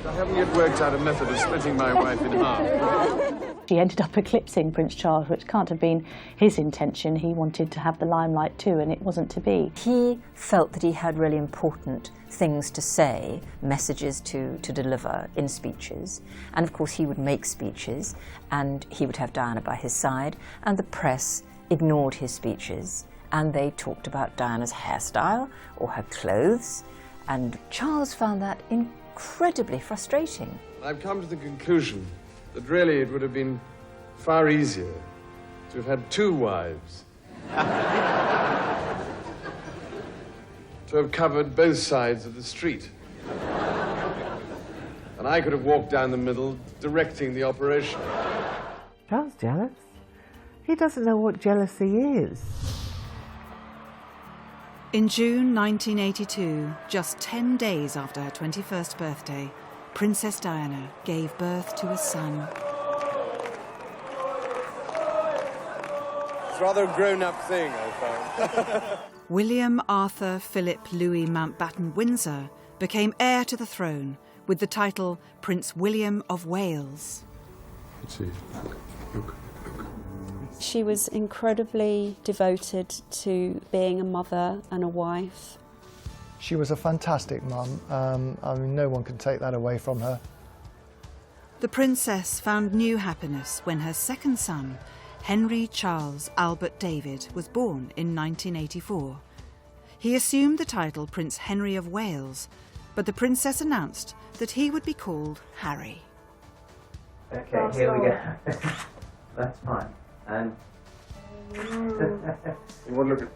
I haven't yet worked out a method of splitting my wife in half. She ended up eclipsing Prince Charles, which can't have been his intention. He wanted to have the limelight too, and it wasn't to be. He felt that he had really important things to say, messages to deliver in speeches, and of course he would make speeches, and he would have Diana by his side, and the press ignored his speeches, and they talked about Diana's hairstyle or her clothes, and Charles found that incredibly frustrating. I've come to the conclusion that really it would have been far easier to have had 2 wives. To have covered both sides of the street. And I could have walked down the middle, directing the operation. Charles jealous? He doesn't know what jealousy is. In June 1982, just 10 days after her 21st birthday, Princess Diana gave birth to a son. It's rather a grown-up thing, I found. William Arthur Philip Louis Mountbatten Windsor became heir to the throne with the title Prince William of Wales. Let's see. Look. She was incredibly devoted to being a mother and a wife. She was a fantastic mum. I mean, no one can take that away from her. The princess found new happiness when her second son, Henry Charles Albert David, was born in 1984. He assumed the title Prince Henry of Wales, but the princess announced that he would be called Harry. Okay, here we go. That's fine. And One look at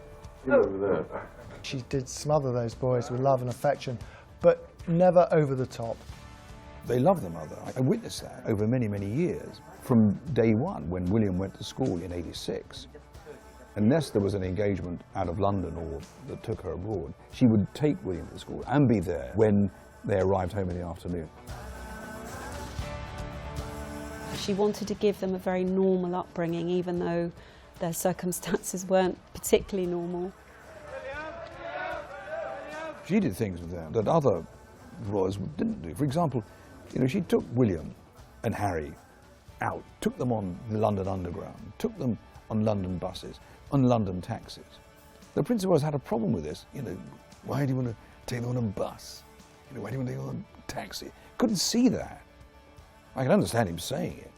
him over there. She did smother those boys with love and affection, but never over the top. They loved the mother. I witnessed that over many, many years. From day one, when William went to school in '86, unless there was an engagement out of London or that took her abroad, she would take William to school and be there when they arrived home in the afternoon. She wanted to give them a very normal upbringing, even though their circumstances weren't particularly normal. She did things with them that other royals didn't do. For example, you know, she took William and Harry out, took them on the London Underground, took them on London buses, on London taxis. The Prince of Wales had a problem with this. You know, why do you want to take them on a bus? You know, why do you want to take them on a taxi? Couldn't see that. I can understand him saying it,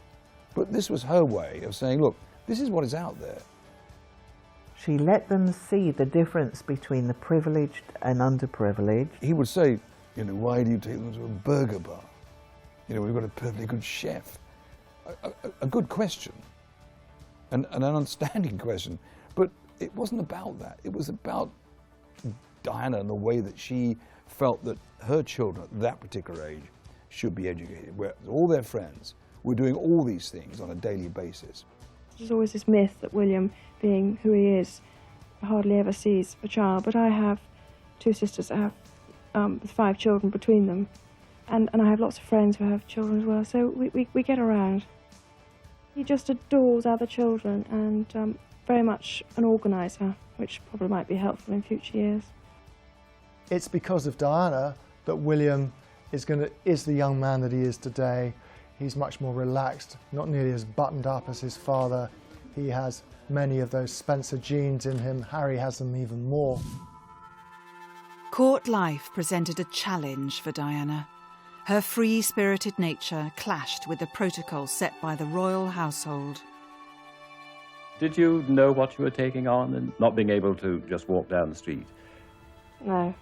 but this was her way of saying, look, this is what is out there. She let them see the difference between the privileged and underprivileged. He would say, you know, why do you take them to a burger bar? You know, we've got a perfectly good chef. A good question, and an understanding question, but it wasn't about that. It was about Diana and the way that she felt that her children at that particular age should be educated, where all their friends were doing all these things on a daily basis. There's always this myth that William, being who he is, hardly ever sees a child, but I have two sisters that have 5 children between them, and I have lots of friends who have children as well, so we get around. He just adores other children and very much an organiser, which probably might be helpful in future years. It's because of Diana that William is the young man that he is today. He's much more relaxed, not nearly as buttoned up as his father. He has many of those Spencer genes in him. Harry has them even more. Court life presented a challenge for Diana. Her free-spirited nature clashed with the protocols set by the royal household. Did you know what you were taking on and not being able to just walk down the street? No,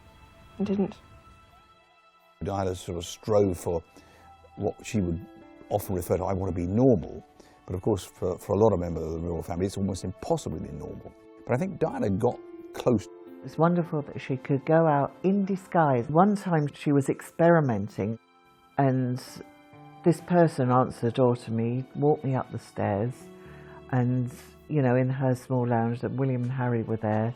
I didn't. Diana sort of strove for what she would often refer to, I want to be normal. But of course, for a lot of members of the royal family, it's almost impossible to be normal. But I think Diana got close. It's wonderful that she could go out in disguise. One time she was experimenting, and this person answered the door to me, walked me up the stairs, and, you know, in her small lounge, that William and Harry were there,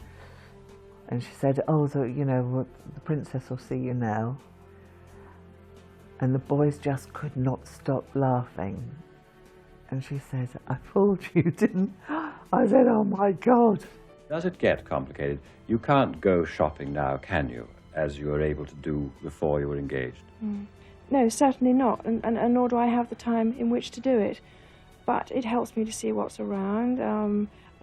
and she said, oh, the princess will see you now. And the boys just could not stop laughing. And she said, I fooled you, didn't I? Said, oh my God. Does it get complicated? You can't go shopping now, can you, as you were able to do before you were engaged? No, certainly not, and nor do I have the time in which to do it. But it helps me to see what's around,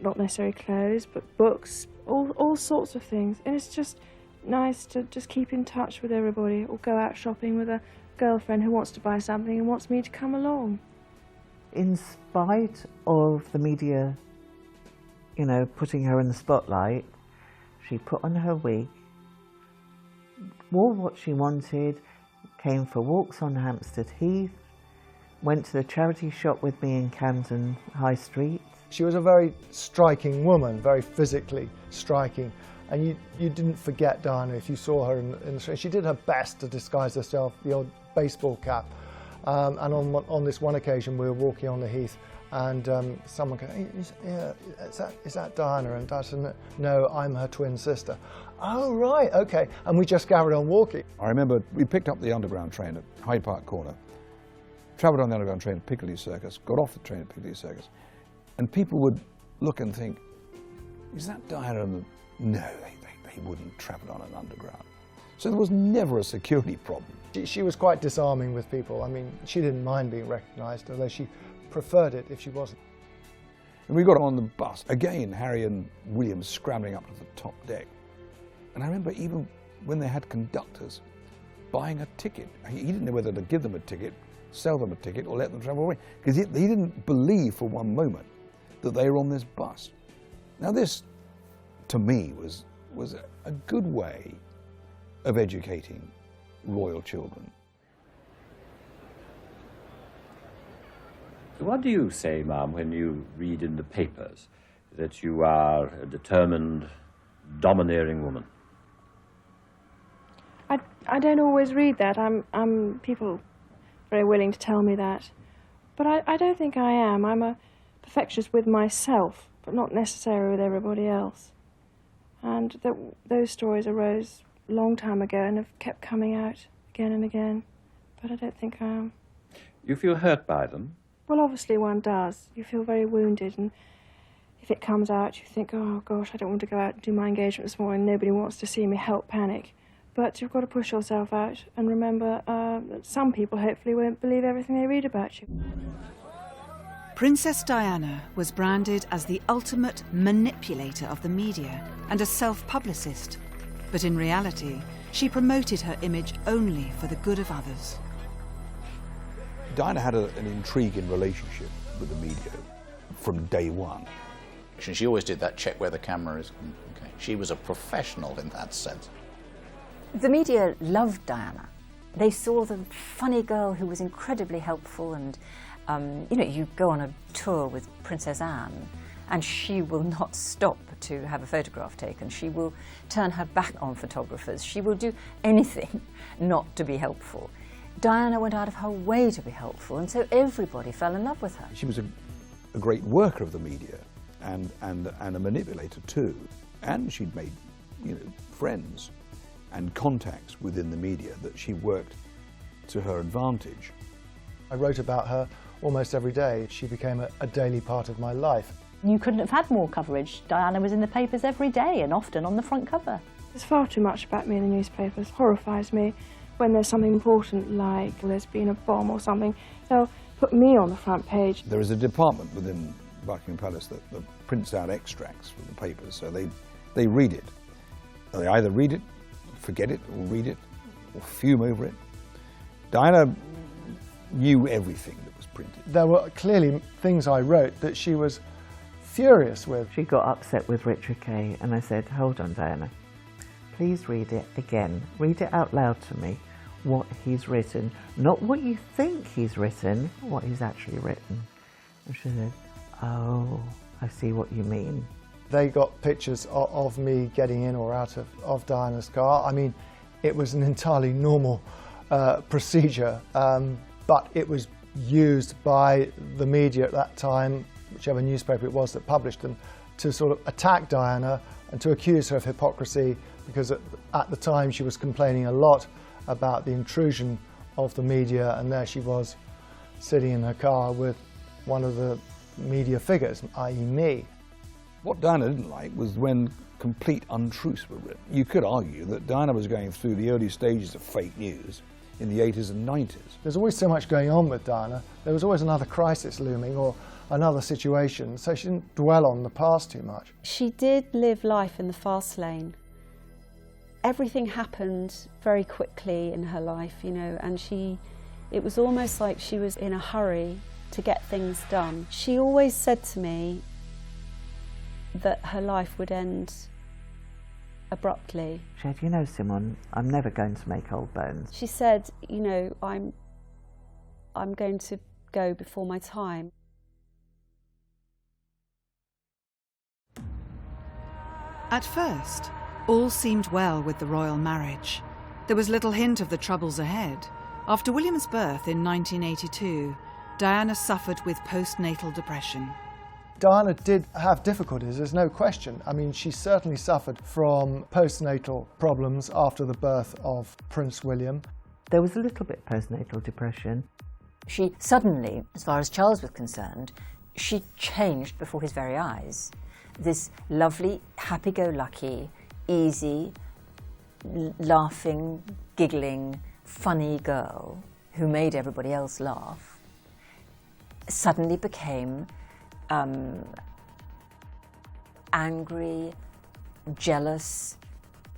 not necessarily clothes, but books, all sorts of things. And it's just nice to just keep in touch with everybody, or go out shopping with a girlfriend who wants to buy something and wants me to come along. In spite of the media, you know, putting her in the spotlight, she put on her wig, wore what she wanted, came for walks on Hampstead Heath, went to the charity shop with me in Camden High Street. She was a very striking woman, very physically striking, and you didn't forget Diana if you saw her in the street. She did her best to disguise herself, the old baseball cap. And on this one occasion, we were walking on the Heath, and someone goes, hey, is that Diana? And I said, no, I'm her twin sister. Oh, right, okay. And we just carried on walking. I remember we picked up the Underground train at Hyde Park Corner, travelled on the Underground train at Piccadilly Circus, got off the train at Piccadilly Circus, and people would look and think, is that Diana? No, they wouldn't travel on an Underground. So there was never a security problem. She was quite disarming with people. I mean, she didn't mind being recognised, although she preferred it if she wasn't. And we got on the bus. Again, Harry and William scrambling up to the top deck. And I remember even when they had conductors buying a ticket. He didn't know whether to give them a ticket, sell them a ticket, or let them travel away, because he didn't believe for one moment that they were on this bus. Now this, to me, was a good way of educating royal children. What do you say, Ma'am, when you read in the papers that you are a determined, domineering woman? I don't always read that. I'm people very willing to tell me that. But I don't think I am. I'm a perfectionist with myself, but not necessarily with everybody else. And those stories arose a long time ago and have kept coming out again and again. But I don't think I am. You feel hurt by them? Well, obviously one does. You feel very wounded, and if it comes out, you think, oh gosh, I don't want to go out and do my engagement this morning. Nobody wants to see me. Help, panic. But you've got to push yourself out and remember that some people hopefully won't believe everything they read about you. Princess Diana was branded as the ultimate manipulator of the media and a self-publicist. But in reality, she promoted her image only for the good of others. Diana had an intriguing relationship with the media from day one. She always did that check where the camera is. Okay. She was a professional in that sense. The media loved Diana. They saw the funny girl who was incredibly helpful, and you know, you go on a tour with Princess Anne and she will not stop to have a photograph taken. She will turn her back on photographers. She will do anything not to be helpful. Diana went out of her way to be helpful, and so everybody fell in love with her. She was a great worker of the media and a manipulator too. And she'd made, you know, friends and contacts within the media that she worked to her advantage. I wrote about her almost every day. She became a daily part of my life. You couldn't have had more coverage. Diana was in the papers every day and often on the front cover. There's far too much about me in the newspapers. It horrifies me when there's something important, like there's been a bomb or something. They'll put me on the front page. There is a department within Buckingham Palace that prints out extracts from the papers, so they read it. They either read it, forget it, or read it, or fume over it. Diana knew everything that was printed. There were clearly things I wrote that she was furious with. She got upset with Richard Kay, and I said, hold on, Diana. Please read it again. Read it out loud to me, what he's written. Not what you think he's written, what he's actually written. And she said, oh, I see what you mean. They got pictures of me getting in or out of Diana's car. I mean, it was an entirely normal procedure, but it was used by the media at that time, whichever newspaper it was that published them, to sort of attack Diana and to accuse her of hypocrisy, because at the time she was complaining a lot about the intrusion of the media, and there she was sitting in her car with one of the media figures, i.e. me. What Diana didn't like was when complete untruths were written. You could argue that Diana was going through the early stages of fake news in the 80s and 90s. There's always so much going on with Diana. There was always another crisis looming or another situation, so she didn't dwell on the past too much. She did live life in the fast lane. Everything happened very quickly in her life, you know, and it was almost like she was in a hurry to get things done. She always said to me that her life would end abruptly. She said, you know, Simone, I'm never going to make old bones. She said, you know, I'm going to go before my time. At first, all seemed well with the royal marriage. There was little hint of the troubles ahead. After William's birth in 1982, Diana suffered with postnatal depression. Diana did have difficulties, there's no question. I mean, she certainly suffered from postnatal problems after the birth of Prince William. There was a little bit postnatal depression. She suddenly, as far as Charles was concerned, she changed before his very eyes. This lovely, happy-go-lucky, easy, laughing, giggling, funny girl who made everybody else laugh suddenly became angry, jealous,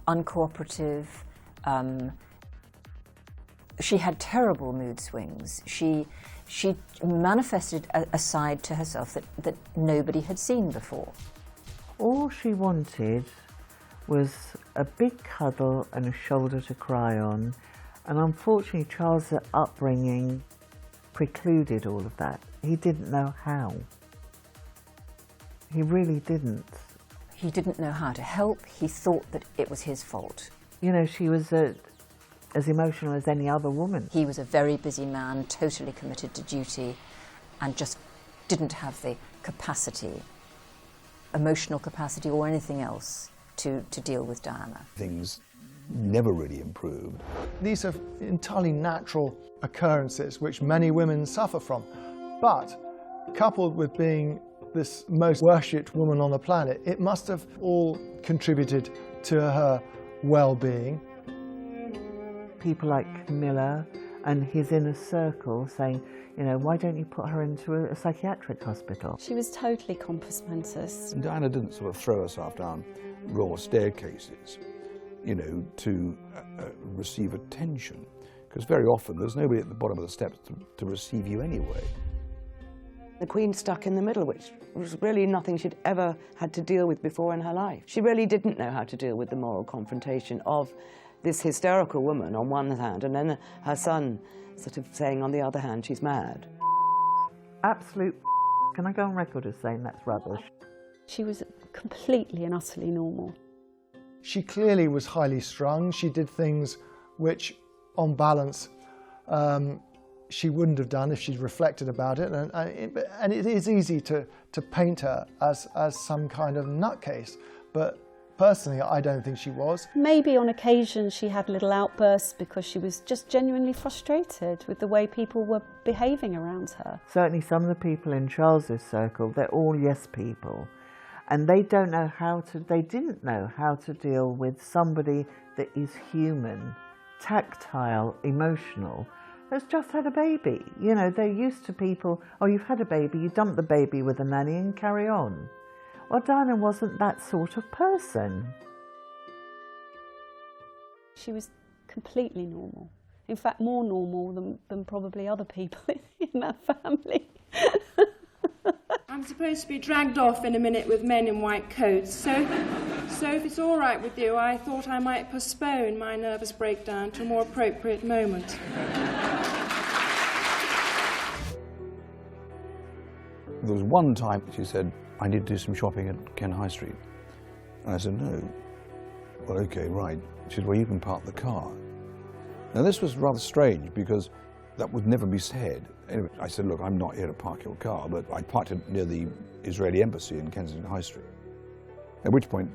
uncooperative, She had terrible mood swings. She manifested a side to herself that nobody had seen before. All she wanted was a big cuddle and a shoulder to cry on, and unfortunately Charles' upbringing precluded all of that. He didn't know how. He really didn't. He didn't know how to help. He thought that it was his fault. You know, she was as emotional as any other woman. He was a very busy man, totally committed to duty, and just didn't have the capacity, emotional capacity or anything else, to deal with Diana. Things never really improved. These are entirely natural occurrences which many women suffer from, but coupled with being this most worshipped woman on the planet, it must have all contributed to her well-being. People like Miller and his inner circle saying, you know, why don't you put her into a psychiatric hospital? She was totally compos mentis. And Diana didn't sort of throw herself down royal staircases, you know, to receive attention, because very often there's nobody at the bottom of the steps to receive you anyway. The Queen stuck in the middle, which was really nothing she'd ever had to deal with before in her life. She really didn't know how to deal with the moral confrontation of this hysterical woman on one hand, and then her son sort of saying on the other hand she's mad. Absolute. Can I go on record as saying that's rubbish? She was completely and utterly normal. She clearly was highly strung. She did things which, on balance, she wouldn't have done if she'd reflected about it. And it is easy to paint her as some kind of nutcase, but personally, I don't think she was. Maybe on occasion she had little outbursts because she was just genuinely frustrated with the way people were behaving around her. Certainly some of the people in Charles's circle, they're all yes people. And they didn't know how to deal with somebody that is human, tactile, emotional, that's just had a baby. You know, they're used to people, oh, you've had a baby, you dump the baby with a nanny and carry on. Well, Diana wasn't that sort of person. She was completely normal. In fact, more normal than probably other people in that family. I'm supposed to be dragged off in a minute with men in white coats, so if it's all right with you, I thought I might postpone my nervous breakdown to a more appropriate moment. There was one time she said, I need to do some shopping at Ken High Street. And I said, no. Well, okay, right. She said, well, you can park the car. Now, this was rather strange because that would never be said. Anyway, I said, look, I'm not here to park your car, but I parked it near the Israeli embassy in Kensington High Street. At which point,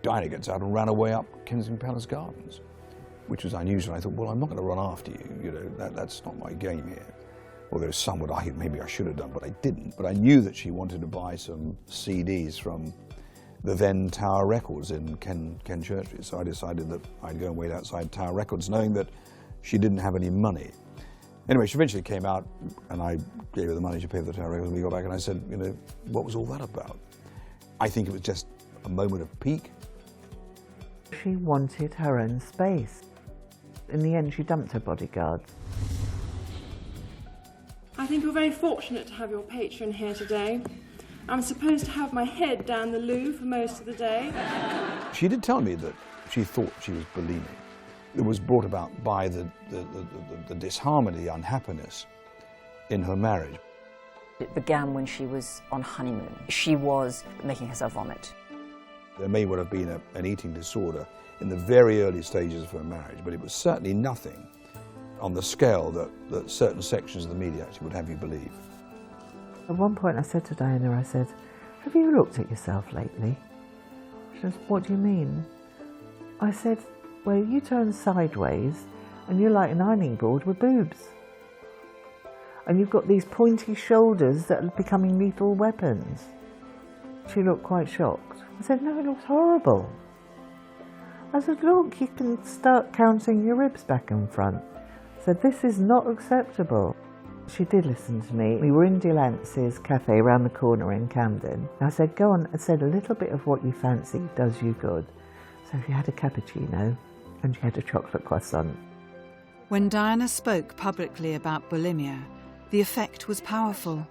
Diana gets out and ran away up Kensington Palace Gardens, which was unusual. I thought, well, I'm not going to run after you, you know, that's not my game here. Although some would argue maybe I should have done, but I didn't. But I knew that she wanted to buy some CDs from the then Tower Records in Ken Church Street. So I decided that I'd go and wait outside Tower Records, knowing that she didn't have any money. Anyway, she eventually came out, and I gave her the money to pay for the Tower Records, and we got back, and I said, you know, what was all that about? I think it was just a moment of pique. She wanted her own space. In the end, she dumped her bodyguards. I think you're very fortunate to have your patron here today. I'm supposed to have my head down the loo for most of the day. She did tell me that she thought she was bulimic. It was brought about by the disharmony, unhappiness in her marriage. It began when she was on honeymoon. She was making herself vomit. There may well have been an eating disorder in the very early stages of her marriage, but it was certainly nothing on the scale that certain sections of the media actually would have you believe. At one point I said to Diana, I said, have you looked at yourself lately? She says, what do you mean? I said, well, you turn sideways and you're like an ironing board with boobs. And you've got these pointy shoulders that are becoming lethal weapons. She looked quite shocked. I said, no, it looks horrible. I said, look, you can start counting your ribs back and front. I said, this is not acceptable. She did listen to me. We were in Delance's cafe around the corner in Camden. I said, go on. I said, a little bit of what you fancy does you good. So if you had a cappuccino and she had a chocolate croissant. When Diana spoke publicly about bulimia, the effect was powerful.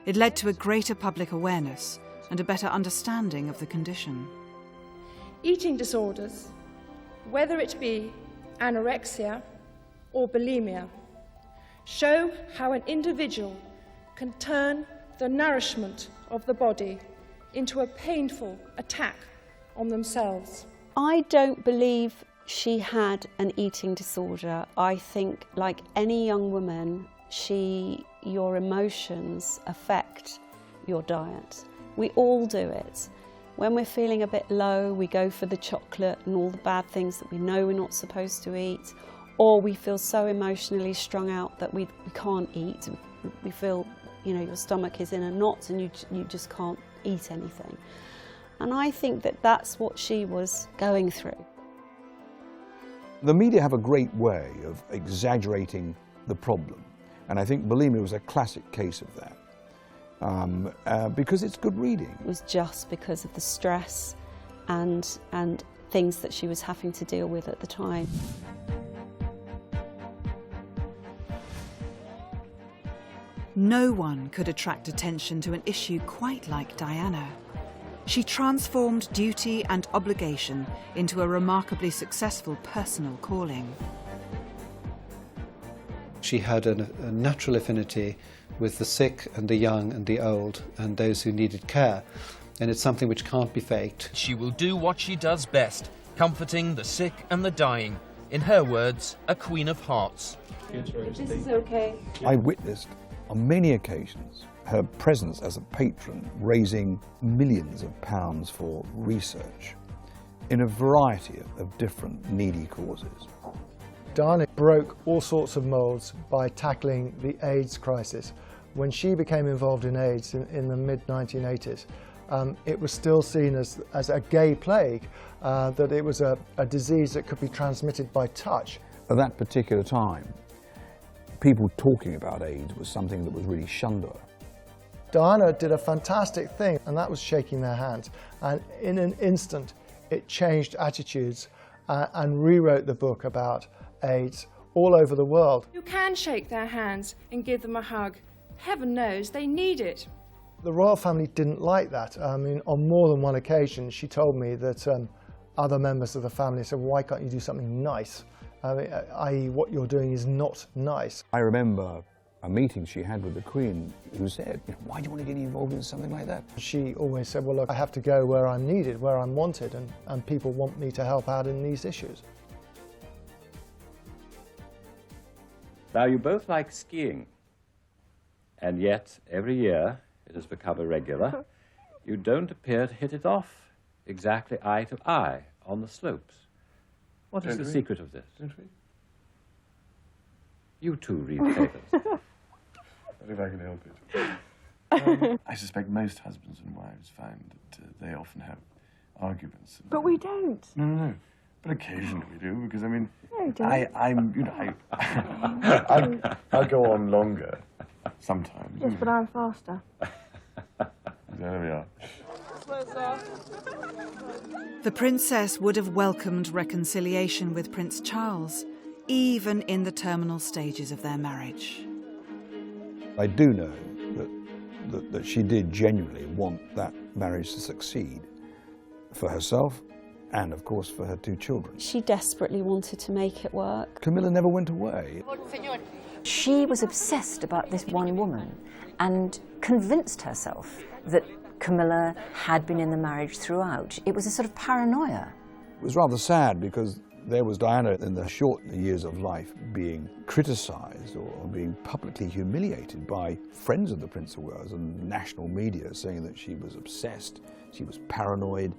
It led to a greater public awareness and a better understanding of the condition. Eating disorders, whether it be anorexia or bulimia, show how an individual can turn the nourishment of the body into a painful attack on themselves. I don't believe she had an eating disorder. I think, like any young woman, your emotions affect your diet. We all do it. When we're feeling a bit low, we go for the chocolate and all the bad things that we know we're not supposed to eat, or we feel so emotionally strung out that we can't eat. We feel, your stomach is in a knot and you just can't eat anything. And I think that that's what she was going through. The media have a great way of exaggerating the problem, and I think bulimia was a classic case of that. Because it's good reading. It was just because of the stress and things that she was having to deal with at the time. No one could attract attention to an issue quite like Diana. She transformed duty and obligation into a remarkably successful personal calling. She had a natural affinity with the sick and the young and the old and those who needed care, and it's something which can't be faked. She will do what she does best, comforting the sick and the dying. In her words, a queen of hearts. This is okay. I witnessed on many occasions her presence as a patron, raising millions of pounds for research in a variety of different needy causes. Diana broke all sorts of moulds by tackling the AIDS crisis. When she became involved in AIDS in the mid-1980s, it was still seen as a gay plague, that it was a disease that could be transmitted by touch. At that particular time, people talking about AIDS was something that was really shunned. Diana did a fantastic thing, and that was shaking their hands. And in an instant, it changed attitudes and rewrote the book about AIDS all over the world. You can shake their hands and give them a hug. Heaven knows they need it. The royal family didn't like that. I mean, on more than one occasion, she told me that other members of the family said, why can't you do something nice? I.e., what you're doing is not nice. I remember a meeting she had with the Queen who said, why do you want to get involved in something like that? She always said, well, look, I have to go where I'm needed, where I'm wanted, and people want me to help out in these issues. Now, you both like skiing, and yet every year it has become irregular. You don't appear to hit it off exactly eye to eye on the slopes. What is the secret of this? Don't we? You two read papers. If I can help it. I suspect most husbands and wives find that they often have arguments. But we don't. No. But occasionally we do, because I mean, No, don't. I'll go on longer sometimes. Yes, but I'm faster. There we are. The princess would have welcomed reconciliation with Prince Charles, even in the terminal stages of their marriage. I do know that she did genuinely want that marriage to succeed for herself and, of course, for her two children. She desperately wanted to make it work. Camilla never went away. She was obsessed about this one woman and convinced herself that Camilla had been in the marriage throughout. It was a sort of paranoia. It was rather sad because there was Diana in the short years of life being criticised or being publicly humiliated by friends of the Prince of Wales and national media saying that she was obsessed, she was paranoid,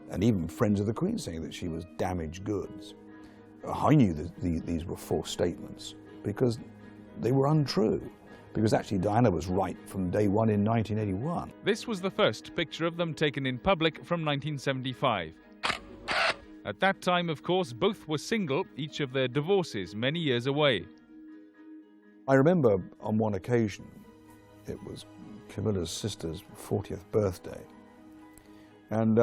and even friends of the Queen saying that she was damaged goods. I knew that these were false statements because they were untrue. Because actually Diana was right from day one in 1981. This was the first picture of them taken in public from 1975. At that time, of course, both were single, each of their divorces many years away. I remember on one occasion, it was Camilla's sister's 40th birthday, and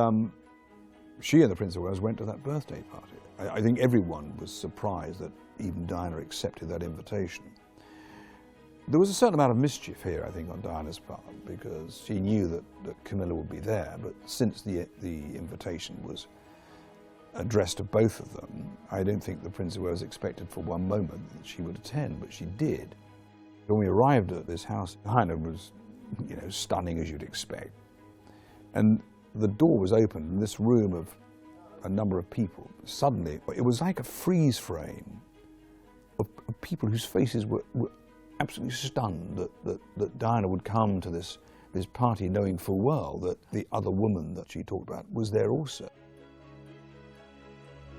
She and the Prince of Wales went to that birthday party. I think everyone was surprised that even Diana accepted that invitation. There was a certain amount of mischief here, I think, on Diana's part, because she knew that Camilla would be there, but since the invitation was addressed to both of them, I don't think the Prince of Wales expected for one moment that she would attend, but she did. When we arrived at this house, Diana was, you know, stunning as you'd expect. And the door was opened in this room of a number of people. Suddenly, it was like a freeze frame of people whose faces were absolutely stunned that Diana would come to this party knowing full well that the other woman that she talked about was there also.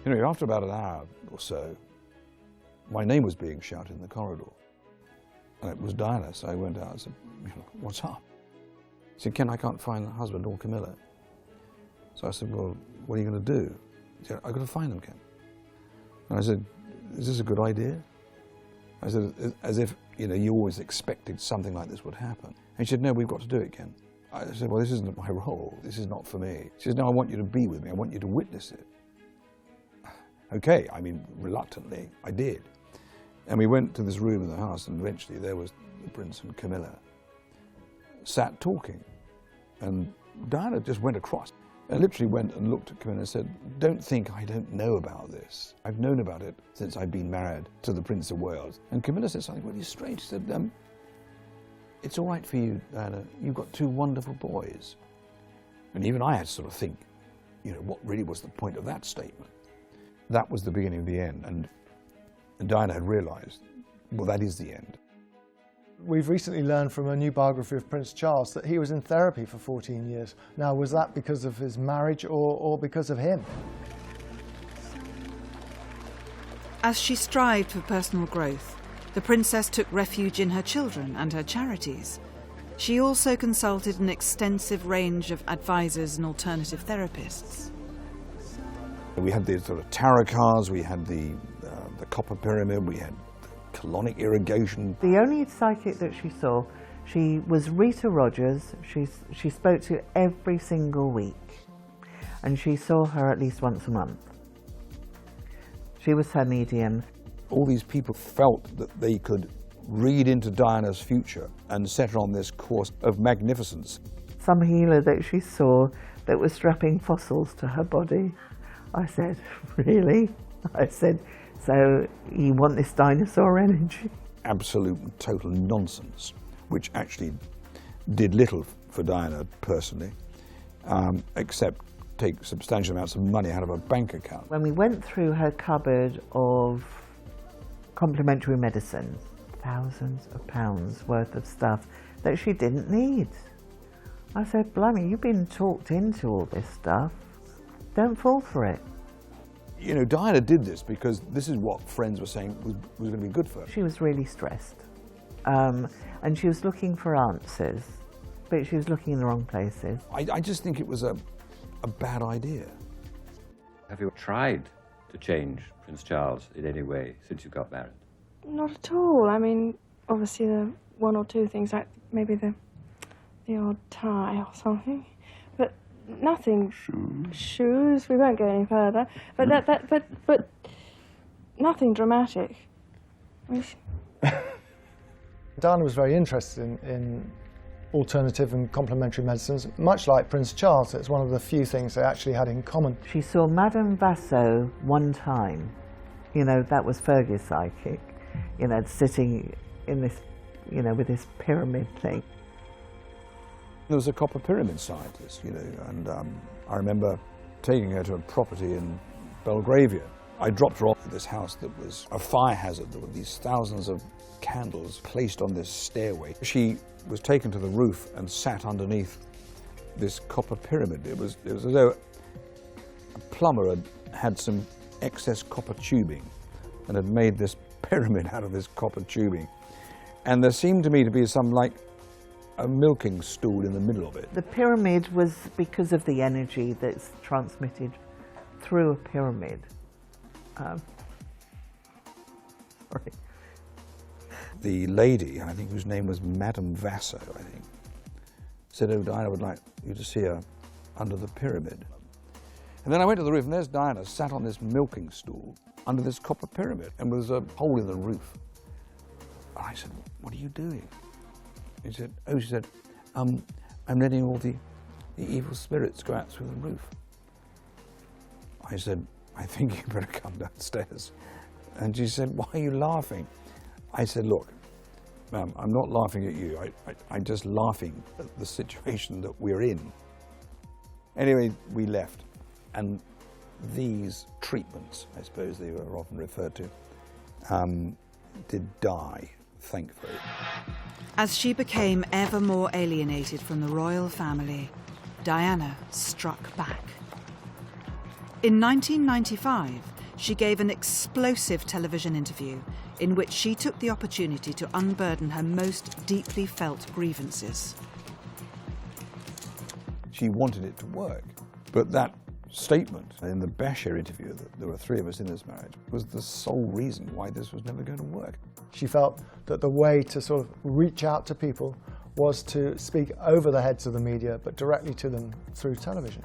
You know, after about an hour or so, my name was being shouted in the corridor. And it was Diana, so I went out and said, "What's up?" She said, "Ken, I can't find the husband or Camilla." So I said, "Well, what are you going to do?" She said, "I've got to find them, Ken." And I said, "Is this a good idea?" I said, as if, you know, you always expected something like this would happen. And she said, "No, we've got to do it, Ken." I said, "Well, this isn't my role. This is not for me." She said, "No, I want you to be with me. I want you to witness it." Okay, I mean, reluctantly, I did. And we went to this room in the house, and eventually there was the Prince and Camilla sat talking. And Diana just went across and literally went and looked at Camilla and said, "Don't think I don't know about this. I've known about it since I've been married to the Prince of Wales." And Camilla said something really strange. She said, "It's all right for you, Diana. You've got two wonderful boys." And even I had to sort of think, you know, what really was the point of that statement? That was the beginning of the end. And Diana had realised, well, that is the end. We've recently learned from a new biography of Prince Charles that he was in therapy for 14 years. Now, was that because of his marriage or because of him? As she strived for personal growth, the princess took refuge in her children and her charities. She also consulted an extensive range of advisors and alternative therapists. We had the sort of tarot cards, we had the copper pyramid, we had colonic irrigation. The only psychic that she saw, she was Rita Rogers. She spoke to every single week, and she saw her at least once a month. She was her medium. All these people felt that they could read into Diana's future and set her on this course of magnificence. Some healer that she saw that was strapping fossils to her body. I said, "Really?" I said, "So you want this dinosaur energy?" Absolute and total nonsense, which actually did little for Diana personally, except take substantial amounts of money out of her bank account. When we went through her cupboard of complementary medicines, thousands of pounds worth of stuff that she didn't need. I said, "Blimey, you've been talked into all this stuff. Don't fall for it." You know, Diana did this because this is what friends were saying was going to be good for her. She was really stressed. And she was looking for answers, but she was looking in the wrong places. I just think it was a bad idea. Have you tried to change Prince Charles in any way since you got married? Not at all. I mean, obviously the one or two things, like maybe the odd tie or something, but nothing. Shoes. We won't go any further. But but nothing dramatic. Diana was very interested in alternative and complementary medicines, much like Prince Charles. It's one of the few things they actually had in common. She saw Madame Vassaux one time. You know, that was Fergie's psychic. You know, sitting in this, you know, with this pyramid thing. There was a copper pyramid scientist, you know, and I remember taking her to a property in Belgravia. I dropped her off at this house that was a fire hazard. There were these thousands of candles placed on this stairway. She was taken to the roof and sat underneath this copper pyramid. It was as though a plumber had some excess copper tubing and had made this pyramid out of this copper tubing. And there seemed to me to be some, like, a milking stool in the middle of it. The pyramid was because of the energy that's transmitted through a pyramid. Sorry. The lady, I think whose name was Madame Vassaux, I think, said, "Oh, Diana would like you to see her under the pyramid." And then I went to the roof, and there's Diana sat on this milking stool under this copper pyramid, and there's a hole in the roof. And I said, "What are you doing?" He said, "Oh," she said, "I'm letting all the evil spirits go out through the roof." I said, "I think you better come downstairs." And she said, "Why are you laughing?" I said, "Look, ma'am, I'm not laughing at you. I'm just laughing at the situation that we're in." Anyway, we left. And these treatments, I suppose they were often referred to, did die, thankfully. As she became ever more alienated from the royal family, Diana struck back. In 1995, she gave an explosive television interview in which she took the opportunity to unburden her most deeply felt grievances. She wanted it to work, but that statement in the Bashir interview, that there were 3 of us in this marriage, was the sole reason why this was never going to work. She felt that the way to sort of reach out to people was to speak over the heads of the media, but directly to them through television.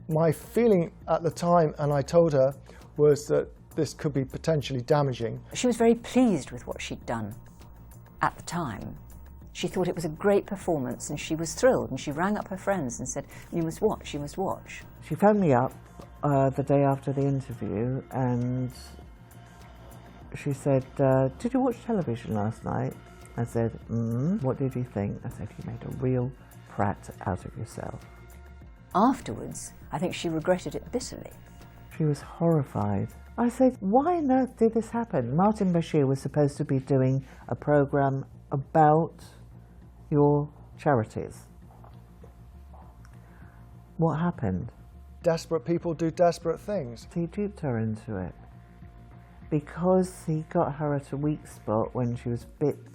My feeling at the time, and I told her, was that this could be potentially damaging. She was very pleased with what she'd done at the time. She thought it was a great performance, and she was thrilled, and she rang up her friends and said, "You must watch, you must watch." She phoned me up the day after the interview, and she said, "Did you watch television last night?" I said, "What did you think?" I said, "You made a real prat out of yourself." Afterwards, I think she regretted it bitterly. She was horrified. I said, "Why on earth did this happen?" Martin Bashir was supposed to be doing a programme about your charities. What happened? Desperate people do desperate things. He duped her into it because he got her at a weak spot when she was a bit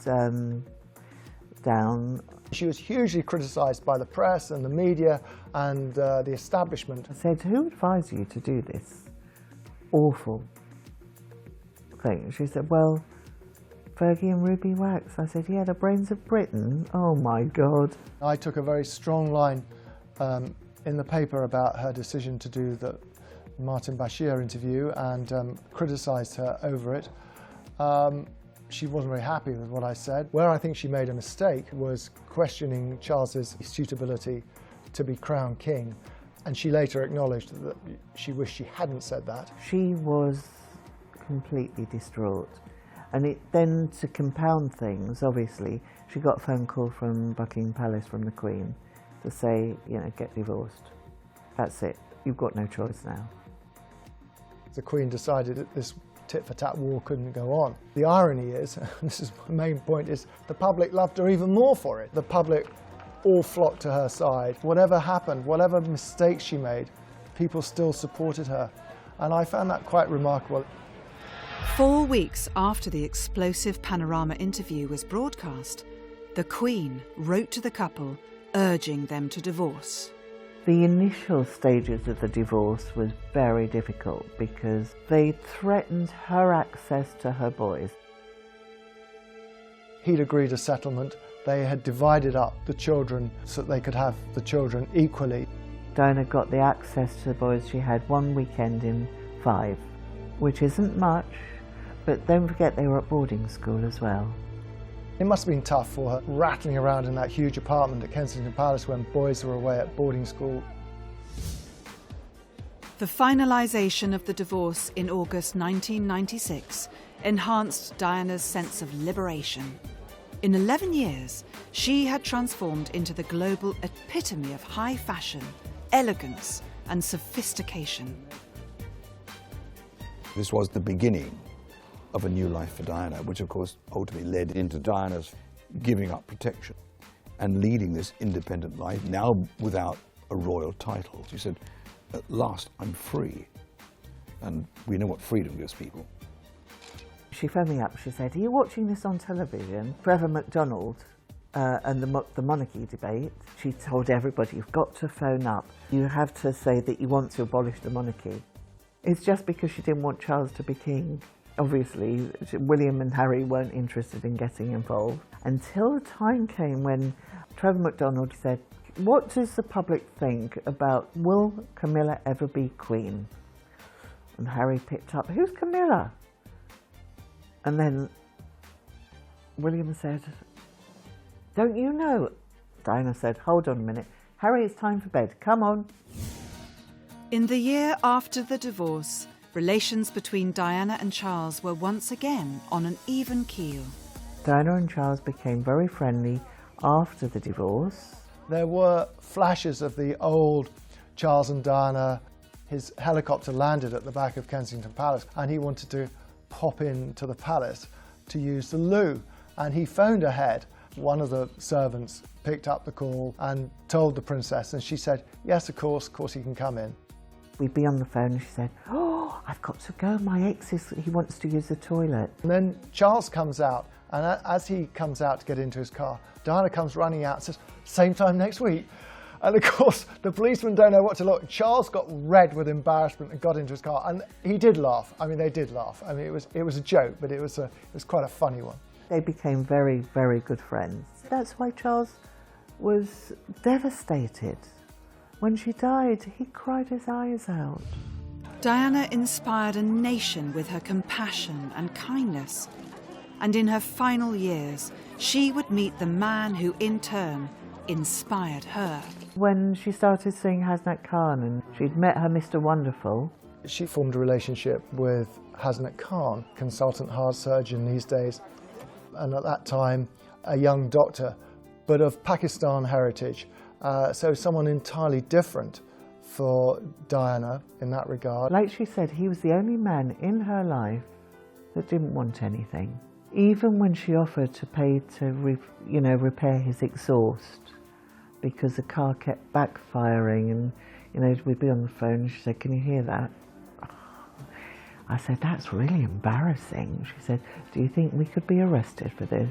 down. She was hugely criticised by the press and the media and the establishment. I said, "Who advised you to do this awful thing?" She said, "Well, Fergie and Ruby Wax." I said, "Yeah, the brains of Britain." Oh my God. I took a very strong line in the paper about her decision to do the Martin Bashir interview and criticised her over it. She wasn't very happy with what I said. Where I think she made a mistake was questioning Charles's suitability to be crowned king, and she later acknowledged that she wished she hadn't said that. She was completely distraught. And then to compound things, obviously, she got a phone call from Buckingham Palace from the Queen to say, get divorced. That's it. You've got no choice now. The Queen decided that this tit-for-tat war couldn't go on. The irony is, and this is my main point, is the public loved her even more for it. The public all flocked to her side. Whatever happened, whatever mistakes she made, people still supported her. And I found that quite remarkable. 4 weeks after the explosive Panorama interview was broadcast, the Queen wrote to the couple urging them to divorce. The initial stages of the divorce was very difficult because they threatened her access to her boys. He'd agreed a settlement. They had divided up the children so that they could have the children equally. Diana got the access to the boys. She had 1 weekend in 5, which isn't much, but don't forget they were at boarding school as well. It must have been tough for her, rattling around in that huge apartment at Kensington Palace when boys were away at boarding school. The finalisation of the divorce in August 1996 enhanced Diana's sense of liberation. In 11 years, she had transformed into the global epitome of high fashion, elegance and sophistication. This was the beginning of a new life for Diana, which of course ultimately led into Diana's giving up protection and leading this independent life, now without a royal title. She said, "At last I'm free." And we know what freedom gives people. She phoned me up, she said, "Are you watching this on television?" Trevor MacDonald and the monarchy debate, she told everybody, "You've got to phone up. You have to say that you want to abolish the monarchy." It's just because she didn't want Charles to be king. Obviously, William and Harry weren't interested in getting involved until the time came when Trevor MacDonald said, what does the public think about, will Camilla ever be Queen? And Harry picked up, who's Camilla? And then William said, don't you know? Diana said, hold on a minute. Harry, it's time for bed. Come on. In the year after the divorce, relations between Diana and Charles were once again on an even keel. Diana and Charles became very friendly after the divorce. There were flashes of the old Charles and Diana. His helicopter landed at the back of Kensington Palace and he wanted to pop into the palace to use the loo. And he phoned ahead. One of the servants picked up the call and told the princess, and she said, yes, of course he can come in. We'd be on the phone and she said, oh, I've got to go, my ex he wants to use the toilet. And then Charles comes out, and as he comes out to get into his car, Diana comes running out and says, same time next week. And of course, the policemen don't know what to look. Charles got red with embarrassment and got into his car, and he did laugh. I mean, they did laugh. I mean, it was a joke, but it was quite a funny one. They became very, very good friends. That's why Charles was devastated. When she died, he cried his eyes out. Diana inspired a nation with her compassion and kindness. And in her final years, she would meet the man who, in turn, inspired her. When she started seeing Hasnat Khan and she'd met her Mr. Wonderful, she formed a relationship with Hasnat Khan, consultant heart surgeon these days, and at that time a young doctor, but of Pakistan heritage, so someone entirely different for Diana in that regard. Like she said, he was the only man in her life that didn't want anything. Even when she offered to pay to repair his exhaust because the car kept backfiring, and we'd be on the phone and she said, can you hear that? I said, that's really embarrassing. She said, do you think we could be arrested for this?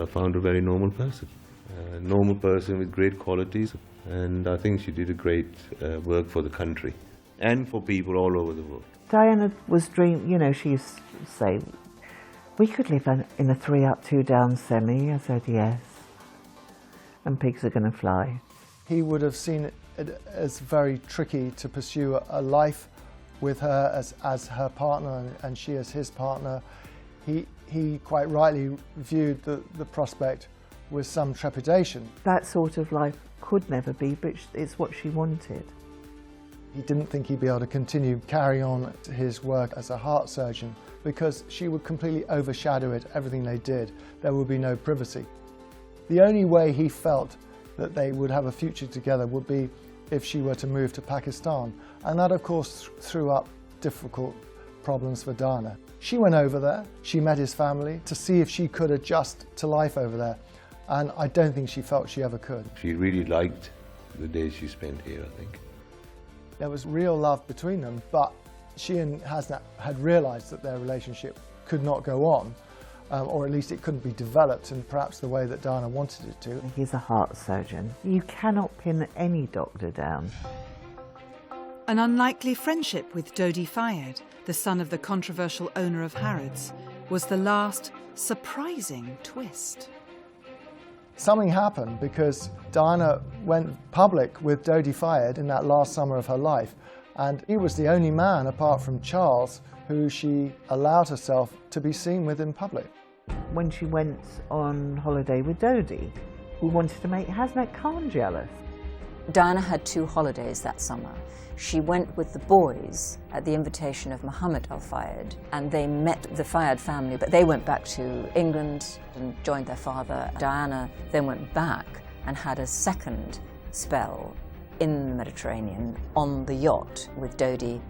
I found her a very normal person. A normal person with great qualities, and I think she did a great work for the country and for people all over the world. Diana was she used to say, we could live in a 3 up, 2 down semi. I said, yes. And pigs are going to fly. He would have seen it as very tricky to pursue a life with her as her partner and she as his partner. He quite rightly viewed the prospect with some trepidation. That sort of life could never be, but it's what she wanted. He didn't think he'd be able to continue carry on his work as a heart surgeon because she would completely overshadow it, everything they did. There would be no privacy. The only way he felt that they would have a future together would be if she were to move to Pakistan. And that, of course, threw up difficult problems for Diana. She went over there, she met his family to see if she could adjust to life over there. And I don't think she felt she ever could. She really liked the days she spent here, I think. There was real love between them, but she and Hasnat had realised that their relationship could not go on, or at least it couldn't be developed in perhaps the way that Diana wanted it to. He's a heart surgeon. You cannot pin any doctor down. An unlikely friendship with Dodi Fayed, the son of the controversial owner of Harrods, was the last surprising twist. Something happened because Diana went public with Dodi Fayed in that last summer of her life, and he was the only man, apart from Charles, who she allowed herself to be seen with in public. When she went on holiday with Dodi, he wanted to make Hasnat Khan jealous. Diana had 2 holidays that summer. She went with the boys at the invitation of Muhammad al-Fayed, and they met the Fayed family, but they went back to England and joined their father. Diana then went back and had a second spell in the Mediterranean on the yacht with Dodi.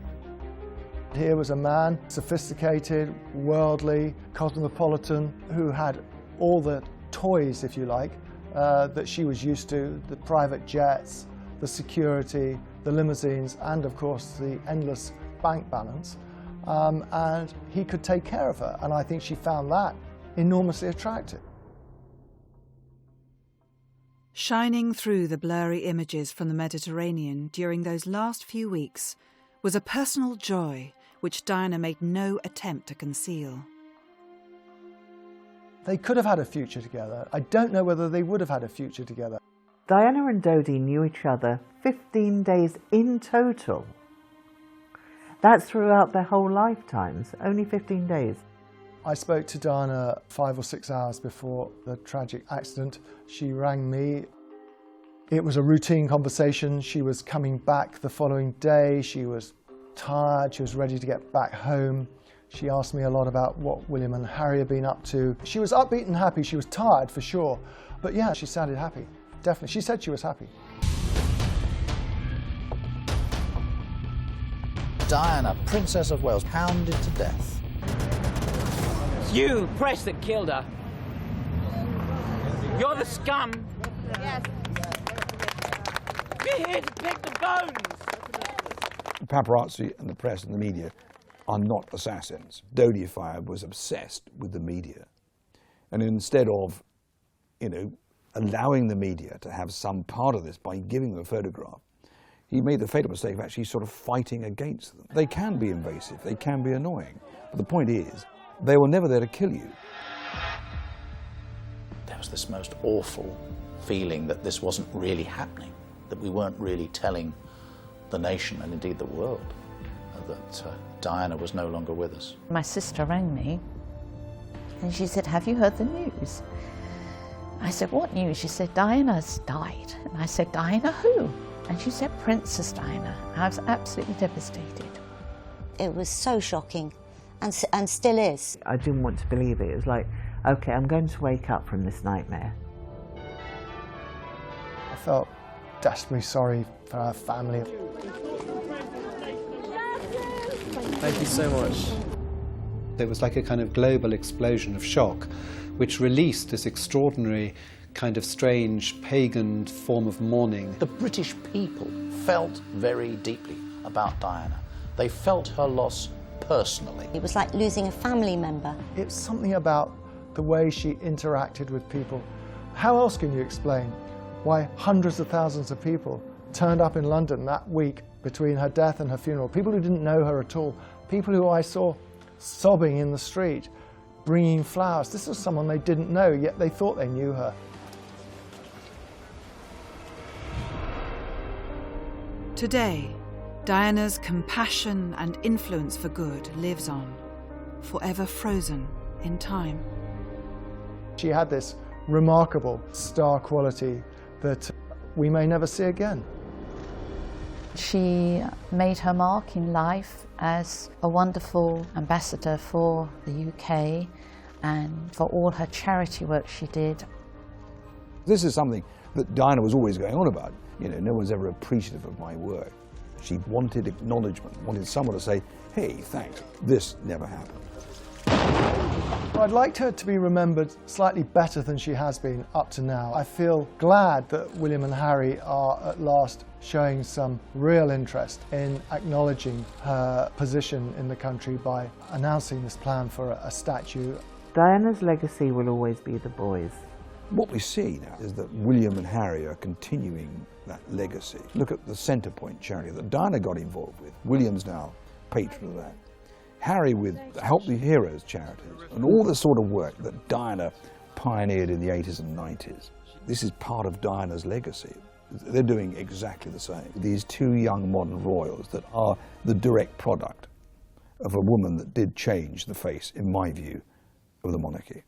Here was a man, sophisticated, worldly, cosmopolitan, who had all the toys, if you like, that she was used to, the private jets, the security, the limousines, and of course the endless bank balance. And he could take care of her, and I think she found that enormously attractive. Shining through the blurry images from the Mediterranean during those last few weeks was a personal joy which Diana made no attempt to conceal. They could have had a future together. I don't know whether they would have had a future together. Diana and Dodi knew each other 15 days in total. That's throughout their whole lifetimes, only 15 days. I spoke to Diana 5 or 6 hours before the tragic accident. She rang me. It was a routine conversation. She was coming back the following day. She was tired. She was ready to get back home. She asked me a lot about what William and Harry had been up to. She was upbeat and happy. She was tired for sure. But yeah, she sounded happy. Definitely. She said she was happy. Diana, Princess of Wales, pounded to death. You, press that killed her. You're the scum. Yes. We're here to pick the bones. The paparazzi and the press and the media are not assassins. Dodi Fayed was obsessed with the media. And instead of, allowing the media to have some part of this by giving them a photograph, he made the fatal mistake of actually sort of fighting against them. They can be invasive, they can be annoying, but the point is, they were never there to kill you. There was this most awful feeling that this wasn't really happening, that we weren't really telling the nation and indeed the world that Diana was no longer with us. My sister rang me and she said, "Have you heard the news?" I said, "What news?" She said, "Diana's died." And I said, "Diana who?" And she said, "Princess Diana." I was absolutely devastated. It was so shocking, and still is. I didn't want to believe it. It was like, okay, I'm going to wake up from this nightmare. I felt desperately sorry for her family. Thank you so much. There was like a kind of global explosion of shock, which released this extraordinary kind of strange pagan form of mourning. The British people felt very deeply about Diana. They felt her loss personally. It was like losing a family member. It's something about the way she interacted with people. How else can you explain why hundreds of thousands of people turned up in London that week between her death and her funeral? People who didn't know her at all, people who I saw sobbing in the street, bringing flowers. This was someone they didn't know, yet they thought they knew her. Today, Diana's compassion and influence for good lives on, forever frozen in time. She had this remarkable star quality that we may never see again. She made her mark in life as a wonderful ambassador for the UK and for all her charity work she did. This is something that Diana was always going on about. No one's ever appreciative of my work. She wanted acknowledgement, wanted someone to say, "Hey, thanks, this never happened." I'd like her to be remembered slightly better than she has been up to now. I feel glad that William and Harry are at last showing some real interest in acknowledging her position in the country by announcing this plan for a statue. Diana's legacy will always be the boys. What we see now is that William and Harry are continuing that legacy. Look at the Centrepoint charity that Diana got involved with. William's now patron of that. Harry with the Help the Heroes charities and all the sort of work that Diana pioneered in the 80s and 90s. This is part of Diana's legacy. They're doing exactly the same. These two young modern royals that are the direct product of a woman that did change the face, in my view, of the monarchy.